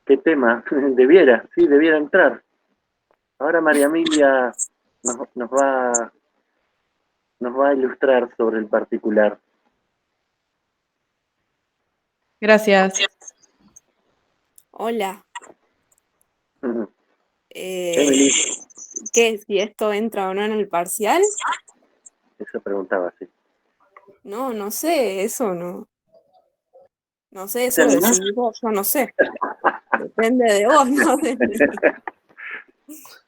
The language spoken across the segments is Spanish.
¿Qué tema? Debiera entrar. Ahora María Emilia nos, nos va, nos va a ilustrar sobre el particular. Gracias. Hola. Emily, ¿Qué? ¿Si esto entra o no en el parcial? eso preguntaba, sí. No, no sé, eso no. No sé, ¿Te eso lo animás? decidís vos, yo no sé. Depende de vos, no de mí.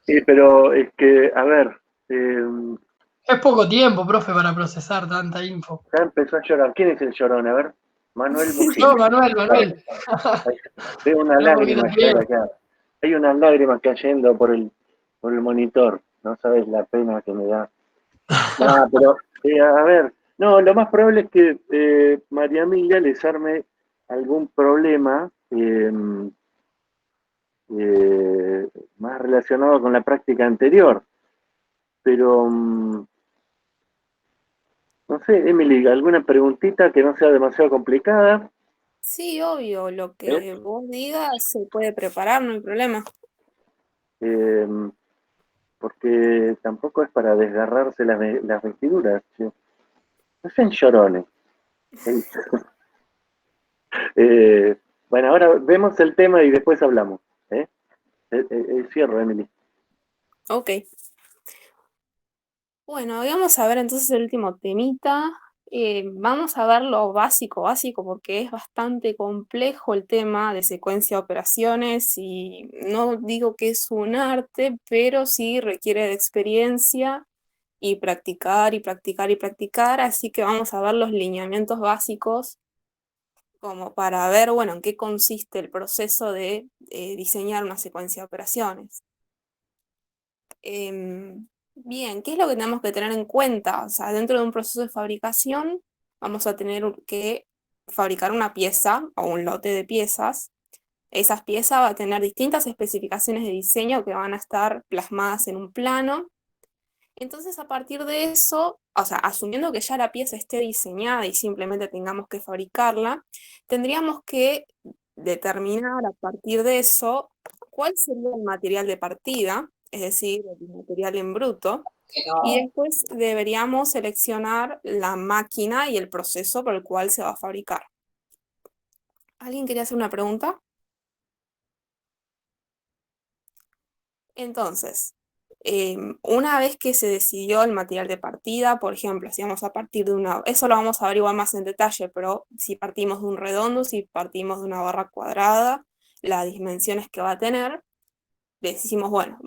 Sí, pero es que, a ver, Es poco tiempo, profe, para procesar tanta info. ya empezó a llorar. ¿Quién es el llorón? A ver, Manuel Bocini. No, Manuel. Veo una No, porque lágrima también. llorar acá. Hay una lágrima cayendo por el monitor. No sabes la pena que me da. No, pero, a ver, no, lo más probable es que María Emilia les arme algún problema más relacionado con la práctica anterior. Pero, no sé, Emily, ¿alguna preguntita que no sea demasiado complicada? Sí, obvio, lo ¿Eh? que vos digas se puede preparar, no hay problema. Eh, Porque tampoco es para desgarrarse las vestiduras. ¿Sí? No sean llorones. Bueno, ahora vemos el tema y después hablamos. ¿Eh? Cierro, Emily. Ok. Bueno, vamos a ver entonces el último temita. Vamos a ver lo básico, porque es bastante complejo el tema de secuencia de operaciones y no digo que es un arte, pero sí requiere de experiencia y practicar y practicar y practicar, así que vamos a ver los lineamientos básicos como para ver, bueno, en qué consiste el proceso de diseñar una secuencia de operaciones. Bien, ¿qué es lo que tenemos que tener en cuenta? O sea, dentro de un proceso de fabricación vamos a tener que fabricar una pieza o un lote de piezas. Esas piezas van a tener distintas especificaciones de diseño que van a estar plasmadas en un plano. Entonces, a partir de eso, o sea, asumiendo que ya la pieza esté diseñada y simplemente tengamos que fabricarla, tendríamos que determinar a partir de eso cuál sería el material de partida, es decir, el material en bruto, y después deberíamos seleccionar la máquina y el proceso por el cual se va a fabricar. ¿Alguien quería hacer una pregunta? Entonces, una vez que se decidió el material de partida, por ejemplo, si vamos a partir de una, eso lo vamos a averiguar más en detalle, pero si partimos de un redondo, si partimos de una barra cuadrada, las dimensiones que va a tener, decimos, bueno,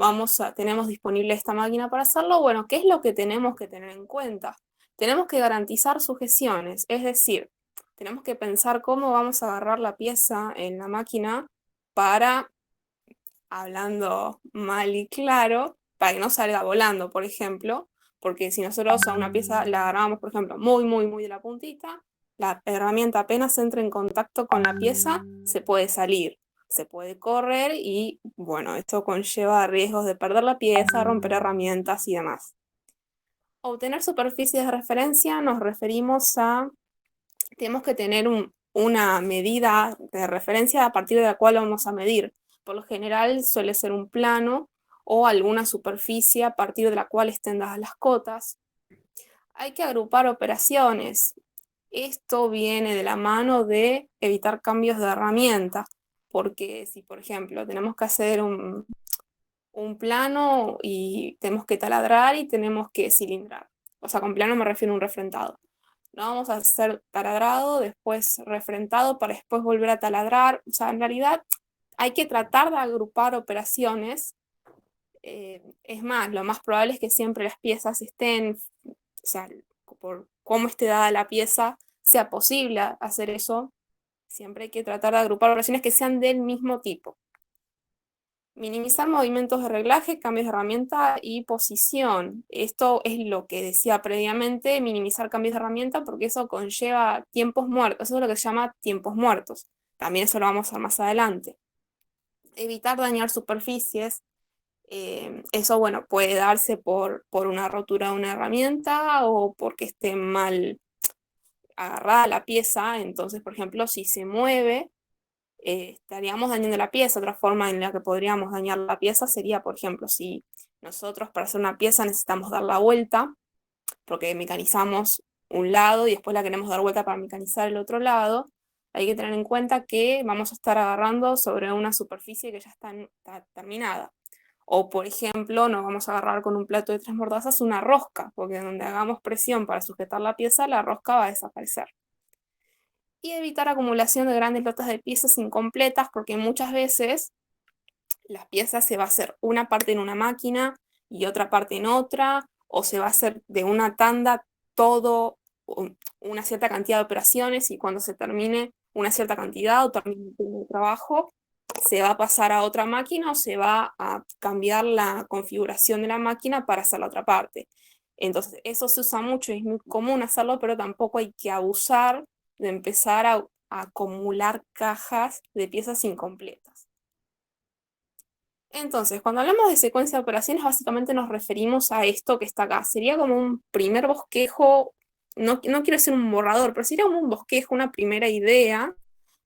tenemos disponible esta máquina para hacerlo, bueno, ¿qué es lo que tenemos que tener en cuenta? Tenemos que garantizar sujeciones, es decir, tenemos que pensar cómo vamos a agarrar la pieza en la máquina para, hablando mal y claro, para que no salga volando, por ejemplo, porque si nosotros a una pieza la agarramos, por ejemplo, muy de la puntita, la herramienta apenas entra en contacto con la pieza, se puede salir, se puede correr y, bueno, esto conlleva riesgos de perder la pieza, romper herramientas y demás. Obtener superficies de referencia nos referimos a, tenemos que tener una medida de referencia a partir de la cual vamos a medir. Por lo general suele ser un plano o alguna superficie a partir de la cual estén dadas las cotas. Hay que agrupar operaciones. Esto viene de la mano de evitar cambios de herramienta, porque si, por ejemplo, tenemos que hacer un plano y tenemos que taladrar y tenemos que cilindrar. O sea, con plano me refiero a un refrentado. No vamos a hacer taladrado, después refrentado para después volver a taladrar. O sea, en realidad hay que tratar de agrupar operaciones. Es más, lo más probable es que siempre las piezas estén, o sea, por cómo esté dada la pieza, sea posible hacer eso. Siempre hay que tratar de agrupar operaciones que sean del mismo tipo. Minimizar movimientos de reglaje, cambios de herramienta y posición. Esto es lo que decía previamente, minimizar cambios de herramienta, porque eso conlleva tiempos muertos. Eso es lo que se llama tiempos muertos. También eso lo vamos a ver más adelante. Evitar dañar superficies. Eso, bueno, puede darse por una rotura de una herramienta o porque esté mal agarrada la pieza. Entonces, por ejemplo, si se mueve, estaríamos dañando la pieza. Otra forma en la que podríamos dañar la pieza sería, por ejemplo, si nosotros para hacer una pieza necesitamos dar la vuelta, porque mecanizamos un lado y después la queremos dar vuelta para mecanizar el otro lado, hay que tener en cuenta que vamos a estar agarrando sobre una superficie que ya está terminada. O, por ejemplo, nos vamos a agarrar con un plato de 3 mordazas una rosca, porque donde hagamos presión para sujetar la pieza, la rosca va a desaparecer. Y evitar acumulación de grandes lotes de piezas incompletas, porque muchas veces las piezas se va a hacer una parte en una máquina y otra parte en otra, o se va a hacer de una tanda todo una cierta cantidad de operaciones, y cuando se termine una cierta cantidad o termine el trabajo, se va a pasar a otra máquina o se va a cambiar la configuración de la máquina para hacer la otra parte. Entonces, eso se usa mucho y es muy común hacerlo, pero tampoco hay que abusar de empezar a acumular cajas de piezas incompletas. Entonces, cuando hablamos de secuencia de operaciones, básicamente nos referimos a esto que está acá. Sería como un primer bosquejo, no quiero decir un borrador, pero sería como un bosquejo, una primera idea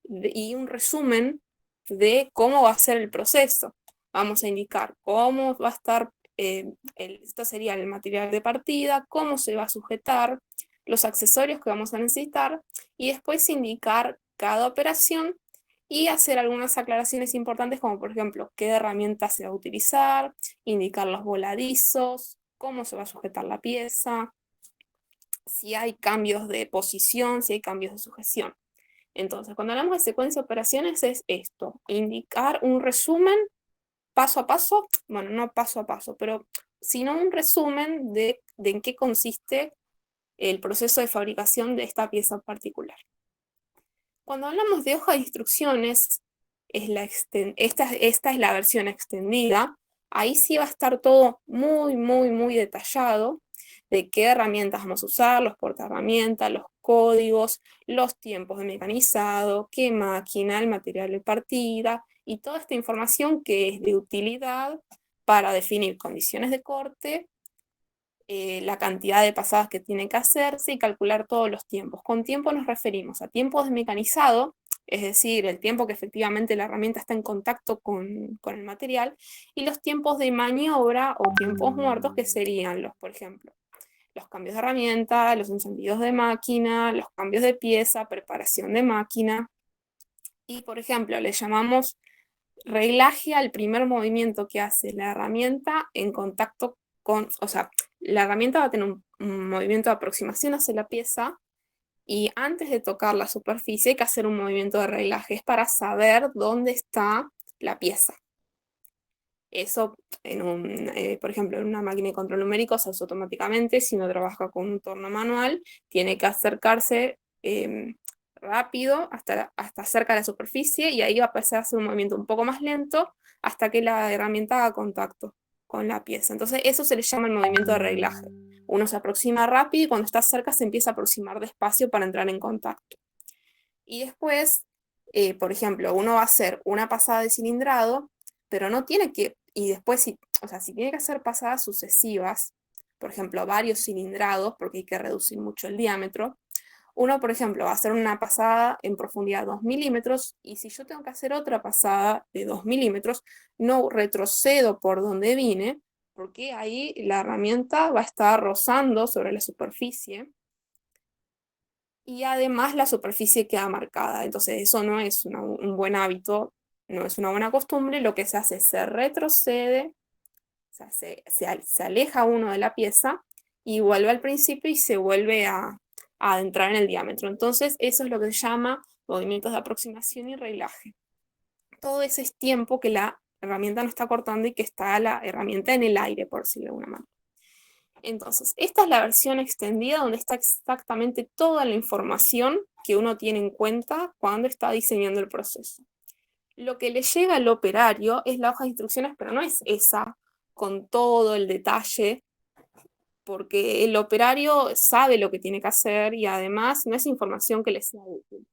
y un resumen de cómo va a ser el proceso. Vamos a indicar cómo va a estar, esto sería el material de partida, cómo se va a sujetar, los accesorios que vamos a necesitar, y después indicar cada operación y hacer algunas aclaraciones importantes, como por ejemplo, qué herramienta se va a utilizar, indicar los voladizos, cómo se va a sujetar la pieza, si hay cambios de posición, si hay cambios de sujeción. Entonces, cuando hablamos de secuencia de operaciones es esto, indicar un resumen paso a paso, bueno, no paso a paso, pero sino un resumen de en qué consiste el proceso de fabricación de esta pieza en particular. Cuando hablamos de hoja de instrucciones, esta es la versión extendida. Ahí sí va a estar todo muy, muy, muy detallado de qué herramientas vamos a usar, los portaherramientas, los códigos, los tiempos de mecanizado, qué máquina, el material de partida y toda esta información que es de utilidad para definir condiciones de corte, la cantidad de pasadas que tiene que hacerse y calcular todos los tiempos. Con tiempo nos referimos a tiempos de mecanizado, es decir, el tiempo que efectivamente la herramienta está en contacto con el material, y los tiempos de maniobra o tiempos muertos, que serían por ejemplo, los cambios de herramienta, los encendidos de máquina, los cambios de pieza, preparación de máquina. Y por ejemplo, le llamamos reglaje al primer movimiento que hace la herramienta en contacto con, o sea, la herramienta va a tener un movimiento de aproximación hacia la pieza, y antes de tocar la superficie hay que hacer un movimiento de reglaje para saber dónde está la pieza. Eso, por ejemplo, en una máquina de control numérico se hace automáticamente. Si no trabaja con un torno manual, tiene que acercarse rápido hasta cerca de la superficie, y ahí va a pasar a hacer un movimiento un poco más lento hasta que la herramienta haga contacto con la pieza. Entonces eso se le llama el movimiento de reglaje. Uno se aproxima rápido y cuando está cerca se empieza a aproximar despacio para entrar en contacto. Y después, por ejemplo, uno va a hacer una pasada de cilindrado, pero no tiene que, y después si tiene que hacer pasadas sucesivas, por ejemplo, varios cilindrados, porque hay que reducir mucho el diámetro, uno, por ejemplo, va a hacer una pasada en profundidad 2 milímetros, y si yo tengo que hacer otra pasada de 2 milímetros, no retrocedo por donde vine, porque ahí la herramienta va a estar rozando sobre la superficie, y además la superficie queda marcada. Entonces eso no es un buen hábito, no es una buena costumbre. Lo que se hace es se retrocede, o sea, se aleja uno de la pieza y vuelve al principio y se vuelve a adentrar en el diámetro. Entonces eso es lo que se llama movimientos de aproximación y reglaje. Todo ese es tiempo que la herramienta no está cortando y que está la herramienta en el aire, por decirlo de alguna manera. Entonces, esta es la versión extendida donde está exactamente toda la información que uno tiene en cuenta cuando está diseñando el proceso. Lo que le llega al operario es la hoja de instrucciones, pero no es esa con todo el detalle, porque el operario sabe lo que tiene que hacer y además no es información que le sea útil.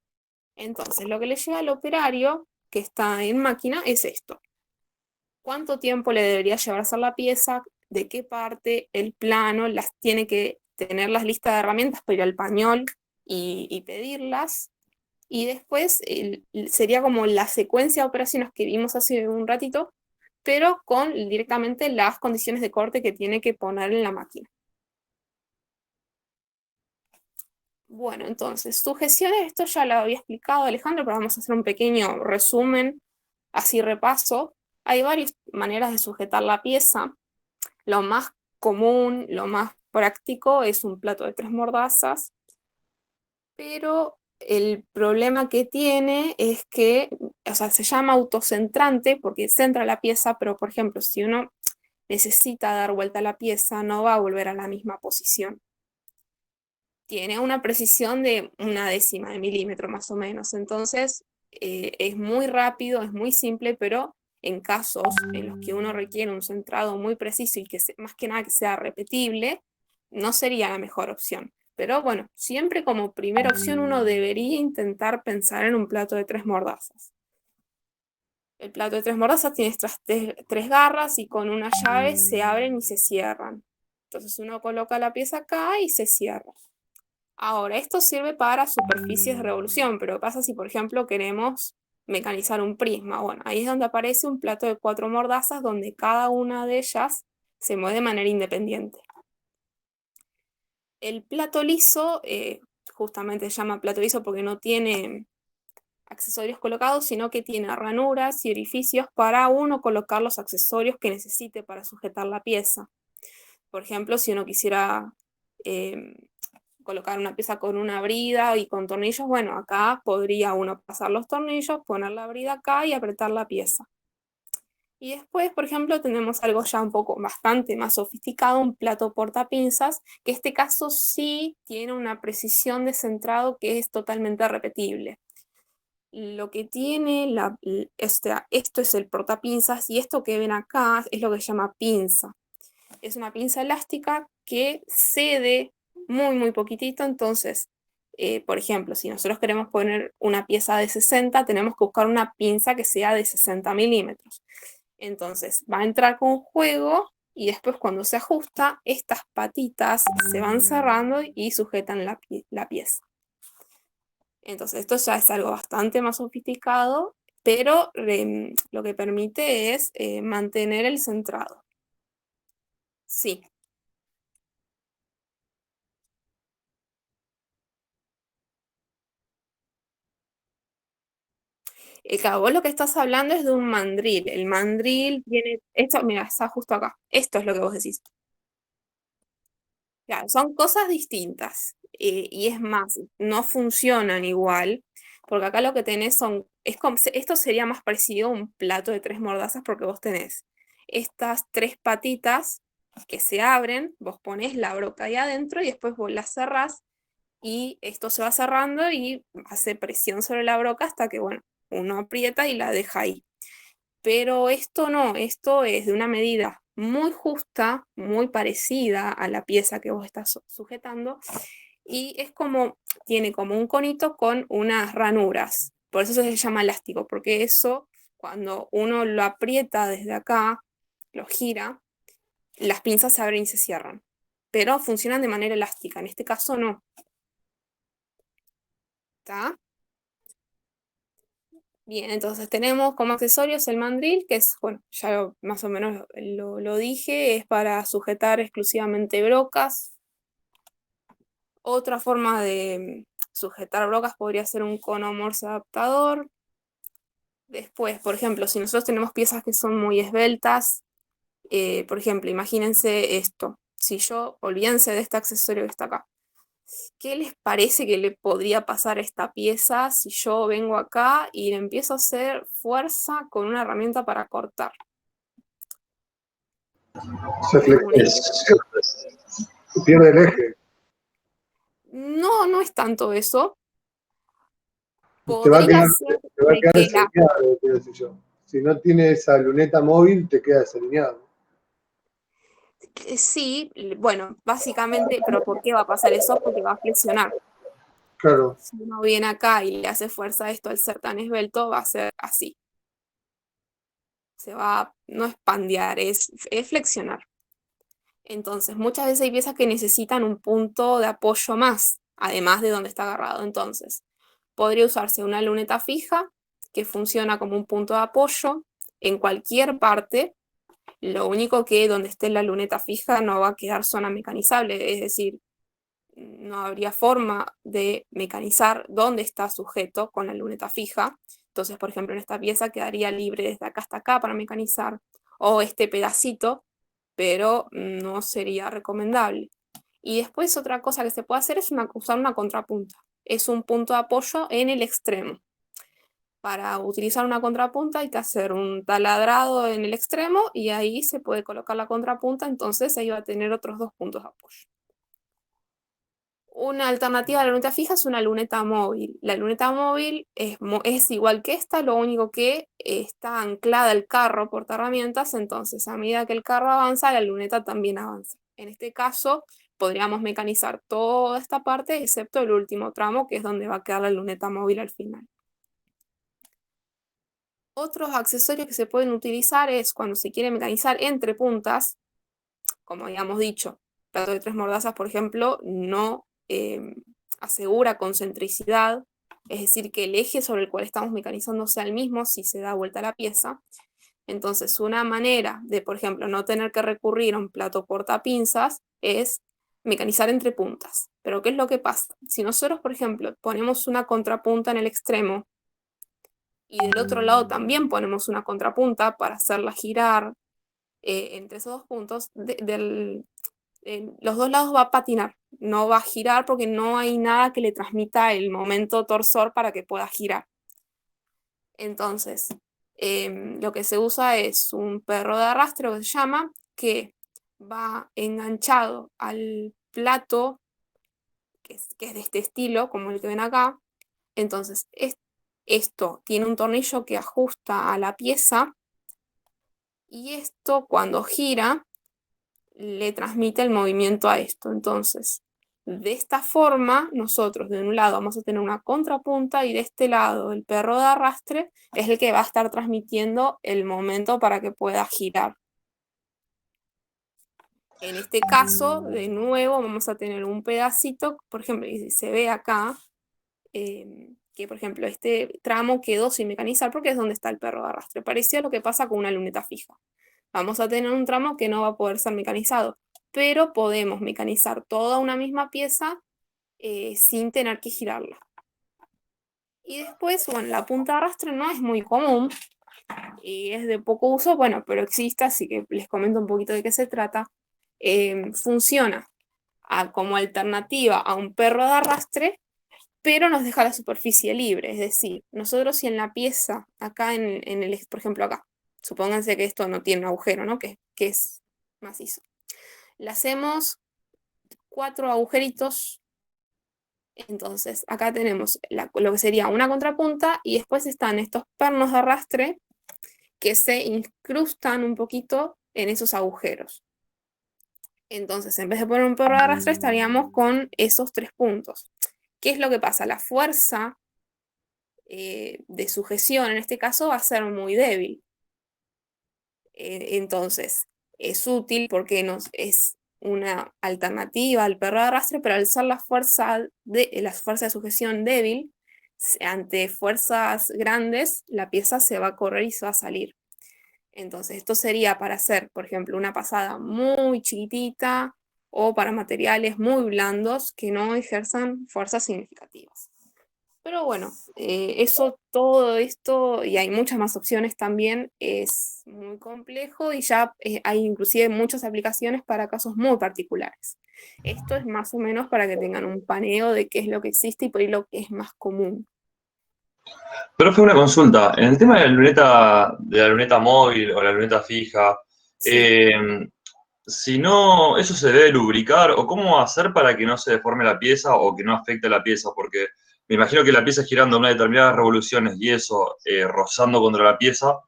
Entonces, lo que le llega al operario que está en máquina es esto. ¿Cuánto tiempo le debería llevar a hacer la pieza? ¿De qué parte? El plano, tiene que tener las listas de herramientas para ir al pañol y pedirlas. Y después sería como la secuencia de operaciones que vimos hace un ratito, pero con directamente las condiciones de corte que tiene que poner en la máquina. Bueno, entonces, sujeciones, esto ya lo había explicado Alejandro, pero vamos a hacer un pequeño resumen, así repaso. Hay varias maneras de sujetar la pieza. Lo más común, lo más práctico es un plato de 3 mordazas, pero el problema que tiene es que, o sea, se llama autocentrante porque centra la pieza, pero por ejemplo, si uno necesita dar vuelta a la pieza, no va a volver a la misma posición. Tiene una precisión de 1/10 de milímetro más o menos, entonces es muy rápido, es muy simple, pero en casos en los que uno requiere un centrado muy preciso y que más que nada que sea repetible, no sería la mejor opción. Pero bueno, siempre como primera opción uno debería intentar pensar en un plato de 3 mordazas. El plato de 3 mordazas tiene estas 3 garras y con una llave se abren y se cierran. Entonces uno coloca la pieza acá y se cierra. Ahora, esto sirve para superficies de revolución, pero ¿qué pasa si, por ejemplo, queremos mecanizar un prisma? Bueno, ahí es donde aparece un plato de 4 mordazas donde cada una de ellas se mueve de manera independiente. El plato liso, justamente se llama plato liso porque no tiene accesorios colocados, sino que tiene ranuras y orificios para uno colocar los accesorios que necesite para sujetar la pieza. Por ejemplo, si uno quisiera colocar una pieza con una brida y con tornillos, bueno, acá podría uno pasar los tornillos, poner la brida acá y apretar la pieza. Y después, por ejemplo, tenemos algo ya un poco bastante más sofisticado, un plato portapinzas, que en este caso sí tiene una precisión de centrado que es totalmente repetible. Lo que tiene, esto es el portapinzas y esto que ven acá es lo que se llama pinza. Es una pinza elástica que cede muy poquitito, entonces, por ejemplo, si nosotros queremos poner una pieza de 60, tenemos que buscar una pinza que sea de 60 milímetros. Entonces, va a entrar con juego y después cuando se ajusta, estas patitas se van cerrando y sujetan la pieza. Entonces, esto ya es algo bastante más sofisticado, pero lo que permite es mantener el centrado. Sí. Claro, vos lo que estás hablando es de un mandril. El mandril tiene, esto, mira, está justo acá. Esto es lo que vos decís. Claro, son cosas distintas. Y es más, no funcionan igual, porque acá lo que tenés son, esto sería más parecido a un plato de 3 mordazas porque vos tenés estas 3 patitas que se abren, vos ponés la broca ahí adentro y después vos la cerrás y esto se va cerrando y hace presión sobre la broca hasta que, bueno, uno aprieta y la deja ahí. Pero esto no, esto es de una medida muy justa, muy parecida a la pieza que vos estás sujetando y es como, tiene como un conito con unas ranuras. Por eso se llama elástico, porque eso, cuando uno lo aprieta desde acá, lo gira, las pinzas se abren y se cierran. Pero funcionan de manera elástica, en este caso no. ¿Está? Bien, entonces tenemos como accesorios el mandril, que es, bueno, ya más o menos lo dije, es para sujetar exclusivamente brocas. Otra forma de sujetar brocas podría ser un cono morse adaptador. Después, por ejemplo, si nosotros tenemos piezas que son muy esbeltas, por ejemplo, imagínense esto. Si yo, olvídense de este accesorio que está acá. ¿Qué les parece que le podría pasar a esta pieza si yo vengo acá y le empiezo a hacer fuerza con una herramienta para cortar? Pierde el eje. No, no es tanto eso. Te va a Podría quedar, ser te va a de quedar que desalineado, quiero decir yo. Si no tiene esa luneta móvil, te queda desalineado. sí, bueno, básicamente, pero ¿por qué va a pasar eso? Porque va a flexionar. Claro. Si uno viene acá y le hace fuerza a esto al ser tan esbelto, va a ser así. Se va, no es pandear, es flexionar. Entonces, muchas veces hay piezas que necesitan un punto de apoyo más, además de donde está agarrado. Entonces, podría usarse una luneta fija que funciona como un punto de apoyo en cualquier parte. Lo único que donde esté la luneta fija no va a quedar zona mecanizable, es decir, no habría forma de mecanizar dónde está sujeto con la luneta fija. Entonces, por ejemplo, en esta pieza quedaría libre desde acá hasta acá para mecanizar, o este pedacito, pero no sería recomendable. Y después otra cosa que se puede hacer es usar una contrapunta. Es un punto de apoyo en el extremo. Para utilizar una contrapunta hay que hacer un taladrado en el extremo y ahí se puede colocar la contrapunta, entonces ahí va a tener otros 2 puntos de apoyo. Una alternativa a la luneta fija es una luneta móvil. La luneta móvil es igual que esta, lo único que está anclada al carro portaherramientas, entonces a medida que el carro avanza, la luneta también avanza. En este caso, podríamos mecanizar toda esta parte, excepto el último tramo, que es donde va a quedar la luneta móvil al final. Otros accesorios que se pueden utilizar es cuando se quiere mecanizar entre puntas, como habíamos dicho, plato de 3 mordazas, por ejemplo, no asegura concentricidad, es decir, que el eje sobre el cual estamos mecanizando sea el mismo si se da vuelta la pieza. Entonces, una manera de, por ejemplo, no tener que recurrir a un plato portapinzas es mecanizar entre puntas. Pero, ¿qué es lo que pasa? Si nosotros, por ejemplo, ponemos una contrapunta en el extremo y del otro lado también ponemos una contrapunta para hacerla girar entre esos 2 puntos, los 2 lados va a patinar, no va a girar porque no hay nada que le transmita el momento torsor para que pueda girar. Entonces, lo que se usa es un perro de arrastre, que se llama, que va enganchado al plato, que es de este estilo, como el que ven acá. Entonces, esto tiene un tornillo que ajusta a la pieza y esto cuando gira le transmite el movimiento a esto. Entonces, de esta forma, nosotros de un lado vamos a tener una contrapunta y de este lado el perro de arrastre es el que va a estar transmitiendo el momento para que pueda girar. En este caso, de nuevo, vamos a tener un pedacito, por ejemplo, y se ve acá, que por ejemplo este tramo quedó sin mecanizar porque es donde está el perro de arrastre. Parecido a lo que pasa con una luneta fija. Vamos a tener un tramo que no va a poder ser mecanizado, pero podemos mecanizar toda una misma pieza sin tener que girarla. Y después, bueno, la punta de arrastre no es muy común y es de poco uso, bueno, pero existe, así que les comento un poquito de qué se trata. Funciona como alternativa a un perro de arrastre, pero nos deja la superficie libre, es decir, nosotros si en la pieza, acá por ejemplo acá, supónganse que esto no tiene un agujero, ¿no? Que es macizo. Le hacemos 4 agujeritos. Entonces, acá tenemos lo que sería una contrapunta y después están estos pernos de arrastre que se incrustan un poquito en esos agujeros. Entonces, en vez de poner un perno de arrastre, estaríamos con esos 3 puntos. ¿Qué es lo que pasa? La fuerza de sujeción en este caso va a ser muy débil. Entonces, es útil porque es una alternativa al perro de arrastre, pero al ser la fuerza de sujeción débil, ante fuerzas grandes, la pieza se va a correr y se va a salir. Entonces, esto sería para hacer, por ejemplo, una pasada muy chiquitita o para materiales muy blandos que no ejerzan fuerzas significativas. Pero bueno, todo esto, y hay muchas más opciones también, es muy complejo y ya hay inclusive muchas aplicaciones para casos muy particulares. Esto es más o menos para que tengan un paneo de qué es lo que existe y por ahí lo que es más común. Profe, una consulta. En el tema de la luneta móvil o la luneta fija, Sí. si no, ¿eso se debe lubricar o cómo hacer para que no se deforme la pieza o que no afecte la pieza? Porque me imagino que la pieza girando a unas determinadas revoluciones y eso rozando contra la pieza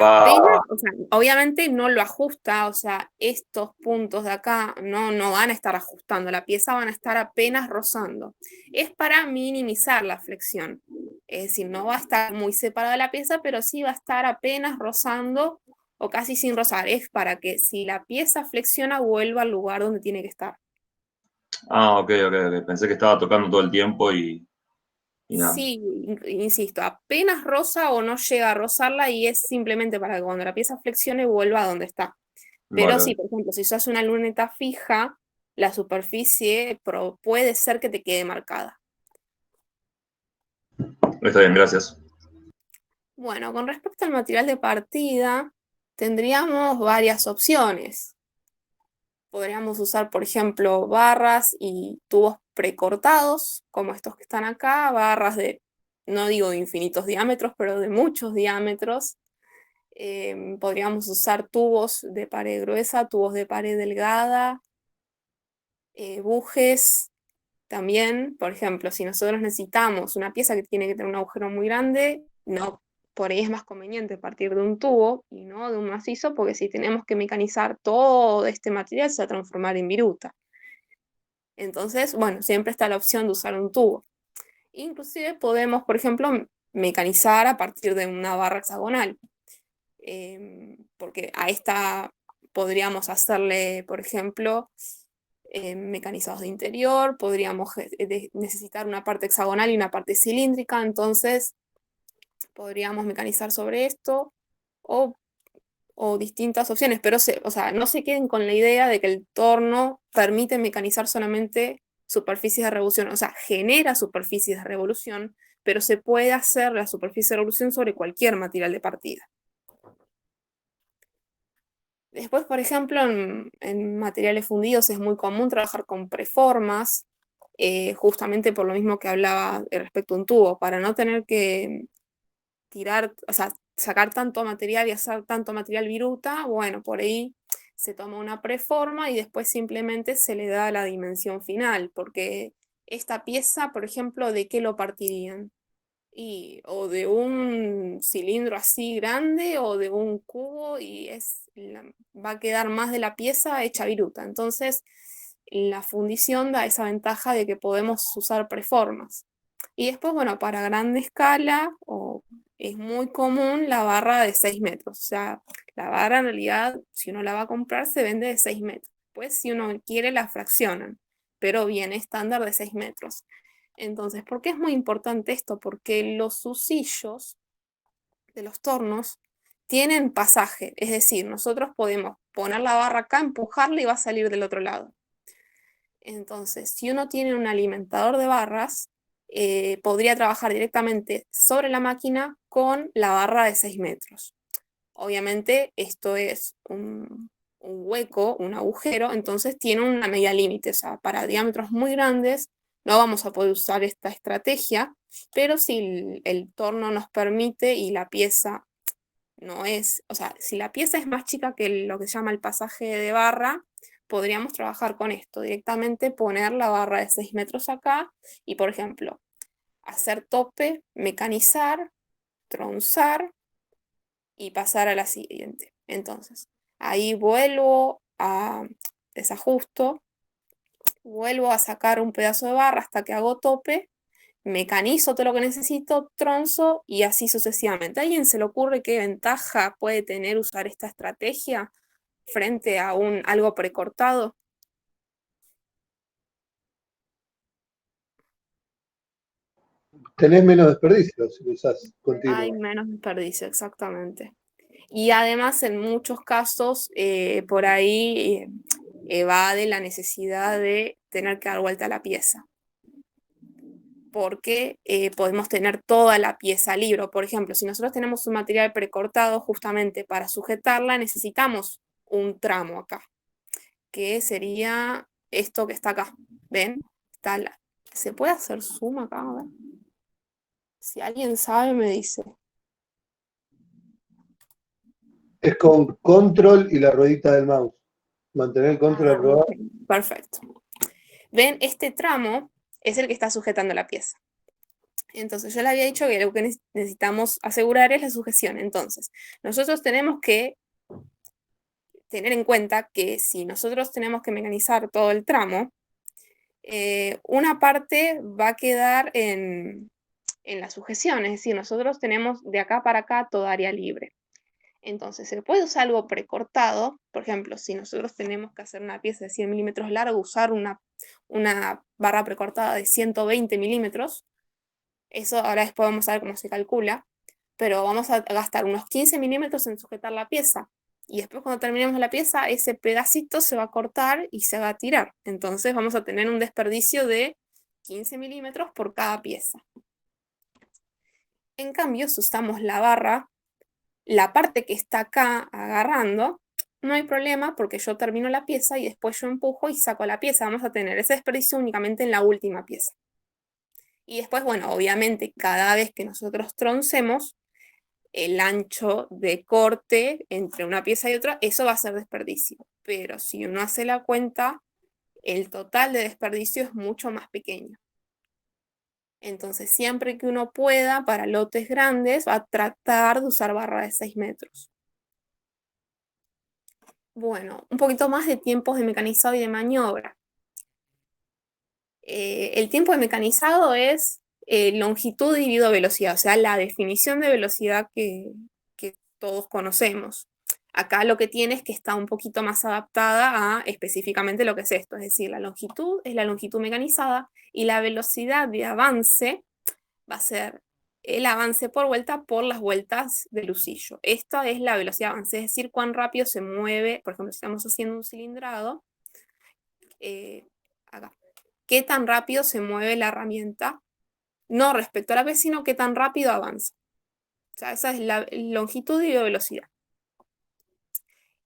va... Apenas, o sea, obviamente no lo ajusta, o sea, estos puntos de acá no van a estar ajustando la pieza, van a estar apenas rozando. Es para minimizar la flexión, es decir, no va a estar muy separada la pieza, pero sí va a estar apenas rozando o casi sin rozar. Es para que si la pieza flexiona vuelva al lugar donde tiene que estar. Ah, ok. Pensé que estaba tocando todo el tiempo y... Y nada. Sí, insisto, apenas roza o no llega a rozarla y es simplemente para que cuando la pieza flexione vuelva a donde está. Pero Vale, sí, vale. por ejemplo, si usas una luneta fija, la superficie puede ser que te quede marcada. Está bien, gracias. Bueno, con respecto al material de partida, tendríamos varias opciones. Podríamos usar, por ejemplo, barras y tubos precortados, como estos que están acá, barras de, no digo de infinitos diámetros, pero de muchos diámetros. Podríamos usar tubos de pared gruesa, tubos de pared delgada, bujes también. Por ejemplo, si nosotros necesitamos una pieza que tiene que tener un agujero muy grande, no, por ahí es más conveniente partir de un tubo y no de un macizo, porque si tenemos que mecanizar todo este material se va a transformar en viruta. Entonces, bueno, siempre está la opción de usar un tubo. Inclusive podemos, por ejemplo, mecanizar a partir de una barra hexagonal. Porque a esta podríamos hacerle, por ejemplo, mecanizados de interior, podríamos necesitar una parte hexagonal y una parte cilíndrica, entonces podríamos mecanizar sobre esto, o distintas opciones, pero o sea, no se queden con la idea de que el torno permite mecanizar solamente superficies de revolución, o sea, genera superficies de revolución, pero se puede hacer la superficie de revolución sobre cualquier material de partida. Después, por ejemplo, en materiales fundidos es muy común trabajar con preformas, justamente por lo mismo que hablaba respecto a un tubo, para no tener que tirar, o sea, sacar tanto material y hacer tanto material viruta. Bueno, por ahí se toma una preforma y después simplemente se le da la dimensión final, porque esta pieza, por ejemplo, ¿de qué lo partirían? O de un cilindro así grande o de un cubo, y va a quedar más de la pieza hecha viruta. Entonces, la fundición da esa ventaja de que podemos usar preformas. Y después, bueno, para grande escala, es muy común la barra de 6 metros. O sea, la barra en realidad, si uno la va a comprar, se vende de 6 metros. Pues si uno quiere, la fraccionan, pero viene estándar de 6 metros. Entonces, ¿por qué es muy importante esto? Porque los husillos de los tornos tienen pasaje, es decir, nosotros podemos poner la barra acá, empujarla y va a salir del otro lado. Entonces, si uno tiene un alimentador de barras, podría trabajar directamente sobre la máquina con la barra de 6 metros. Obviamente, esto es un hueco, un agujero, entonces tiene una medida límite, o sea, para diámetros muy grandes no vamos a poder usar esta estrategia, pero si el torno nos permite y la pieza no es, o sea, si la pieza es más chica que lo que se llama el pasaje de barra, podríamos trabajar con esto, directamente poner la barra de 6 metros acá y, por ejemplo, hacer tope, mecanizar, tronzar y pasar a la siguiente. Entonces, ahí vuelvo a desajusto, vuelvo a sacar un pedazo de barra hasta que hago tope, mecanizo todo lo que necesito, tronzo y así sucesivamente. ¿A alguien se le ocurre qué ventaja puede tener usar esta estrategia frente a algo precortado? Tenés menos desperdicio si lo usás continuo. Hay menos desperdicio, exactamente. Y además, en muchos casos, por ahí evade la necesidad de tener que dar vuelta a la pieza, porque podemos tener toda la pieza libre. Por ejemplo, si nosotros tenemos un material precortado, justamente para sujetarla necesitamos un tramo acá, que sería esto que está acá. ¿Ven? ¿Se puede hacer zoom acá? A ver. Si alguien sabe, me dice. Es con control y la ruedita del mouse. Mantener el control aprobado. Perfecto. ¿Ven? Este tramo es el que está sujetando la pieza. Entonces, yo le había dicho que lo que necesitamos asegurar es la sujeción. Entonces, nosotros tenemos que tener en cuenta que si nosotros tenemos que mecanizar todo el tramo, una parte va a quedar en la sujeción, es decir, nosotros tenemos de acá para acá toda área libre. Entonces, se puede usar algo precortado, por ejemplo, si nosotros tenemos que hacer una pieza de 100 milímetros larga, usar una barra precortada de 120 milímetros, Eso ahora después vamos a ver cómo se calcula, pero vamos a gastar unos 15 milímetros en sujetar la pieza. Y después cuando terminemos la pieza, ese pedacito se va a cortar y se va a tirar. Entonces vamos a tener un desperdicio de 15 milímetros por cada pieza. En cambio, si usamos la barra, la parte que está acá agarrando, no hay problema porque yo termino la pieza y después yo empujo y saco la pieza. Vamos a tener ese desperdicio únicamente en la última pieza. Y después, bueno, obviamente cada vez que nosotros troncemos, el ancho de corte entre una pieza y otra, eso va a ser desperdicio. Pero si uno hace la cuenta, el total de desperdicio es mucho más pequeño. Entonces, siempre que uno pueda, para lotes grandes, va a tratar de usar barra de 6 metros. Bueno, un poquito más de tiempos de mecanizado y de maniobra. El tiempo de mecanizado es longitud dividido velocidad, o sea, la definición de velocidad que todos conocemos. Acá lo que tiene es que está un poquito más adaptada a específicamente lo que es esto, es decir, la longitud es la longitud mecanizada y la velocidad de avance va a ser el avance por vuelta por las vueltas del husillo. Esta es la velocidad de avance, es decir, cuán rápido se mueve, por ejemplo, si estamos haciendo un cilindrado, acá, qué tan rápido se mueve la herramienta, no respecto a la vez, sino qué tan rápido avanza. O sea, esa es la longitud y velocidad.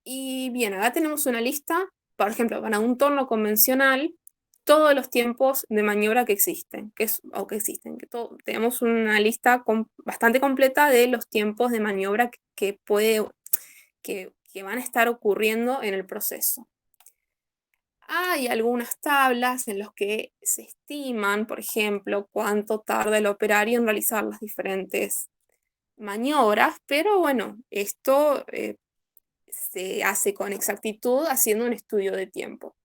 Y bien, acá tenemos una lista, por ejemplo, para un torno convencional, todos los tiempos de maniobra que existen, tenemos una lista bastante completa de los tiempos de maniobra que van a estar ocurriendo en el proceso. Hay algunas tablas en las que se estiman, por ejemplo, cuánto tarda el operario en realizar las diferentes maniobras, pero bueno, esto se hace con exactitud haciendo un estudio de tiempo.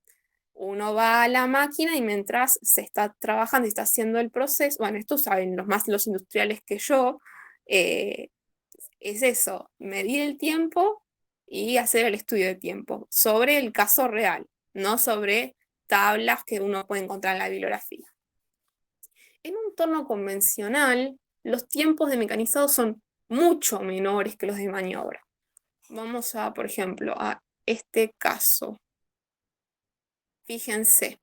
Uno va a la máquina y mientras se está trabajando y está haciendo el proceso, bueno, esto saben los industriales que yo, es eso, medir el tiempo y hacer el estudio de tiempo sobre el caso real, no sobre tablas que uno puede encontrar en la bibliografía. En un torno convencional, los tiempos de mecanizado son mucho menores que los de maniobra. Vamos a, por ejemplo, a este caso. Fíjense,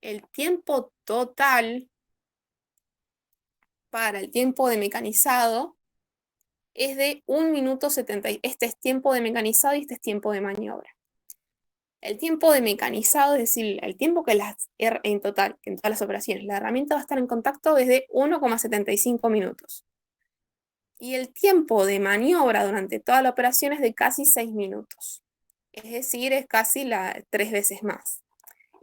el tiempo total para el tiempo de mecanizado es de 1 minuto 70. Este es tiempo de mecanizado y este es tiempo de maniobra. El tiempo de mecanizado, es decir, el tiempo que en total, que en todas las operaciones, la herramienta va a estar en contacto es de 1,75 minutos. Y el tiempo de maniobra durante toda la operación es de casi 6 minutos. Es decir, es casi 3 veces más.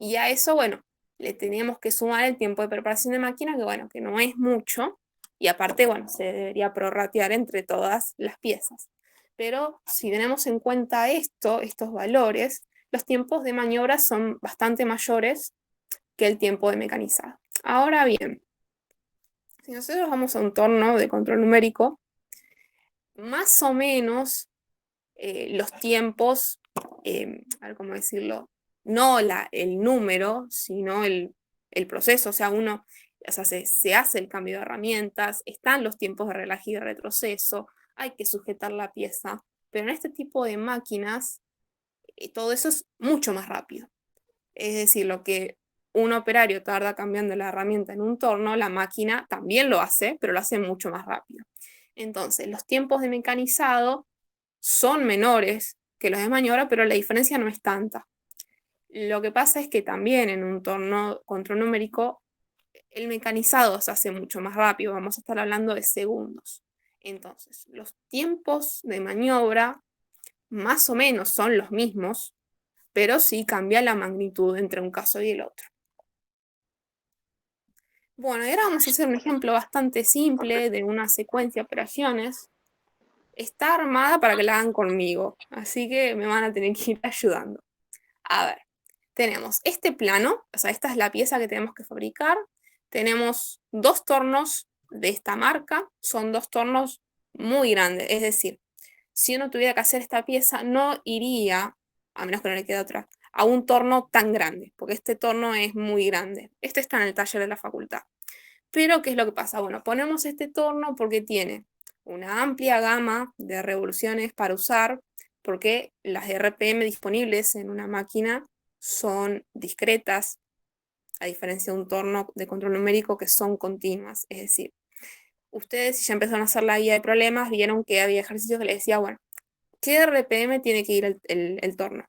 Y a eso, bueno, le teníamos que sumar el tiempo de preparación de máquina, que bueno, que no es mucho. Y aparte, bueno, se debería prorratear entre todas las piezas. Pero si tenemos en cuenta estos valores, los tiempos de maniobra son bastante mayores que el tiempo de mecanizado. Ahora bien, si nosotros vamos a un torno de control numérico, más o menos los tiempos, a ver cómo decirlo, no el número, sino el proceso, o sea, se hace el cambio de herramientas, están los tiempos de relaje y de retroceso, hay que sujetar la pieza, pero en este tipo de máquinas todo eso es mucho más rápido. Es decir, lo que un operario tarda cambiando la herramienta en un torno, la máquina también lo hace, pero lo hace mucho más rápido. Entonces, los tiempos de mecanizado son menores que los de maniobra, pero la diferencia no es tanta. Lo que pasa es que también en un torno control numérico, el mecanizado se hace mucho más rápido, vamos a estar hablando de segundos. Entonces, los tiempos de maniobra más o menos son los mismos, pero sí cambia la magnitud entre un caso y el otro. Bueno, y ahora vamos a hacer un ejemplo bastante simple de una secuencia de operaciones. Está armada para que la hagan conmigo, así que me van a tener que ir ayudando. A ver, tenemos este plano, o sea, esta es la pieza que tenemos que fabricar. Tenemos 2 tornos de esta marca, son 2 tornos muy grandes, es decir, si uno tuviera que hacer esta pieza, no iría, a menos que no le quede otra, a un torno tan grande, porque este torno es muy grande. Este está en el taller de la facultad. Pero, ¿qué es lo que pasa? Bueno, ponemos este torno porque tiene una amplia gama de revoluciones para usar, porque las RPM disponibles en una máquina son discretas, a diferencia de un torno de control numérico que son continuas. Es decir, ustedes, si ya empezaron a hacer la guía de problemas, vieron que había ejercicios que les decía, bueno, ¿qué RPM tiene que ir el torno?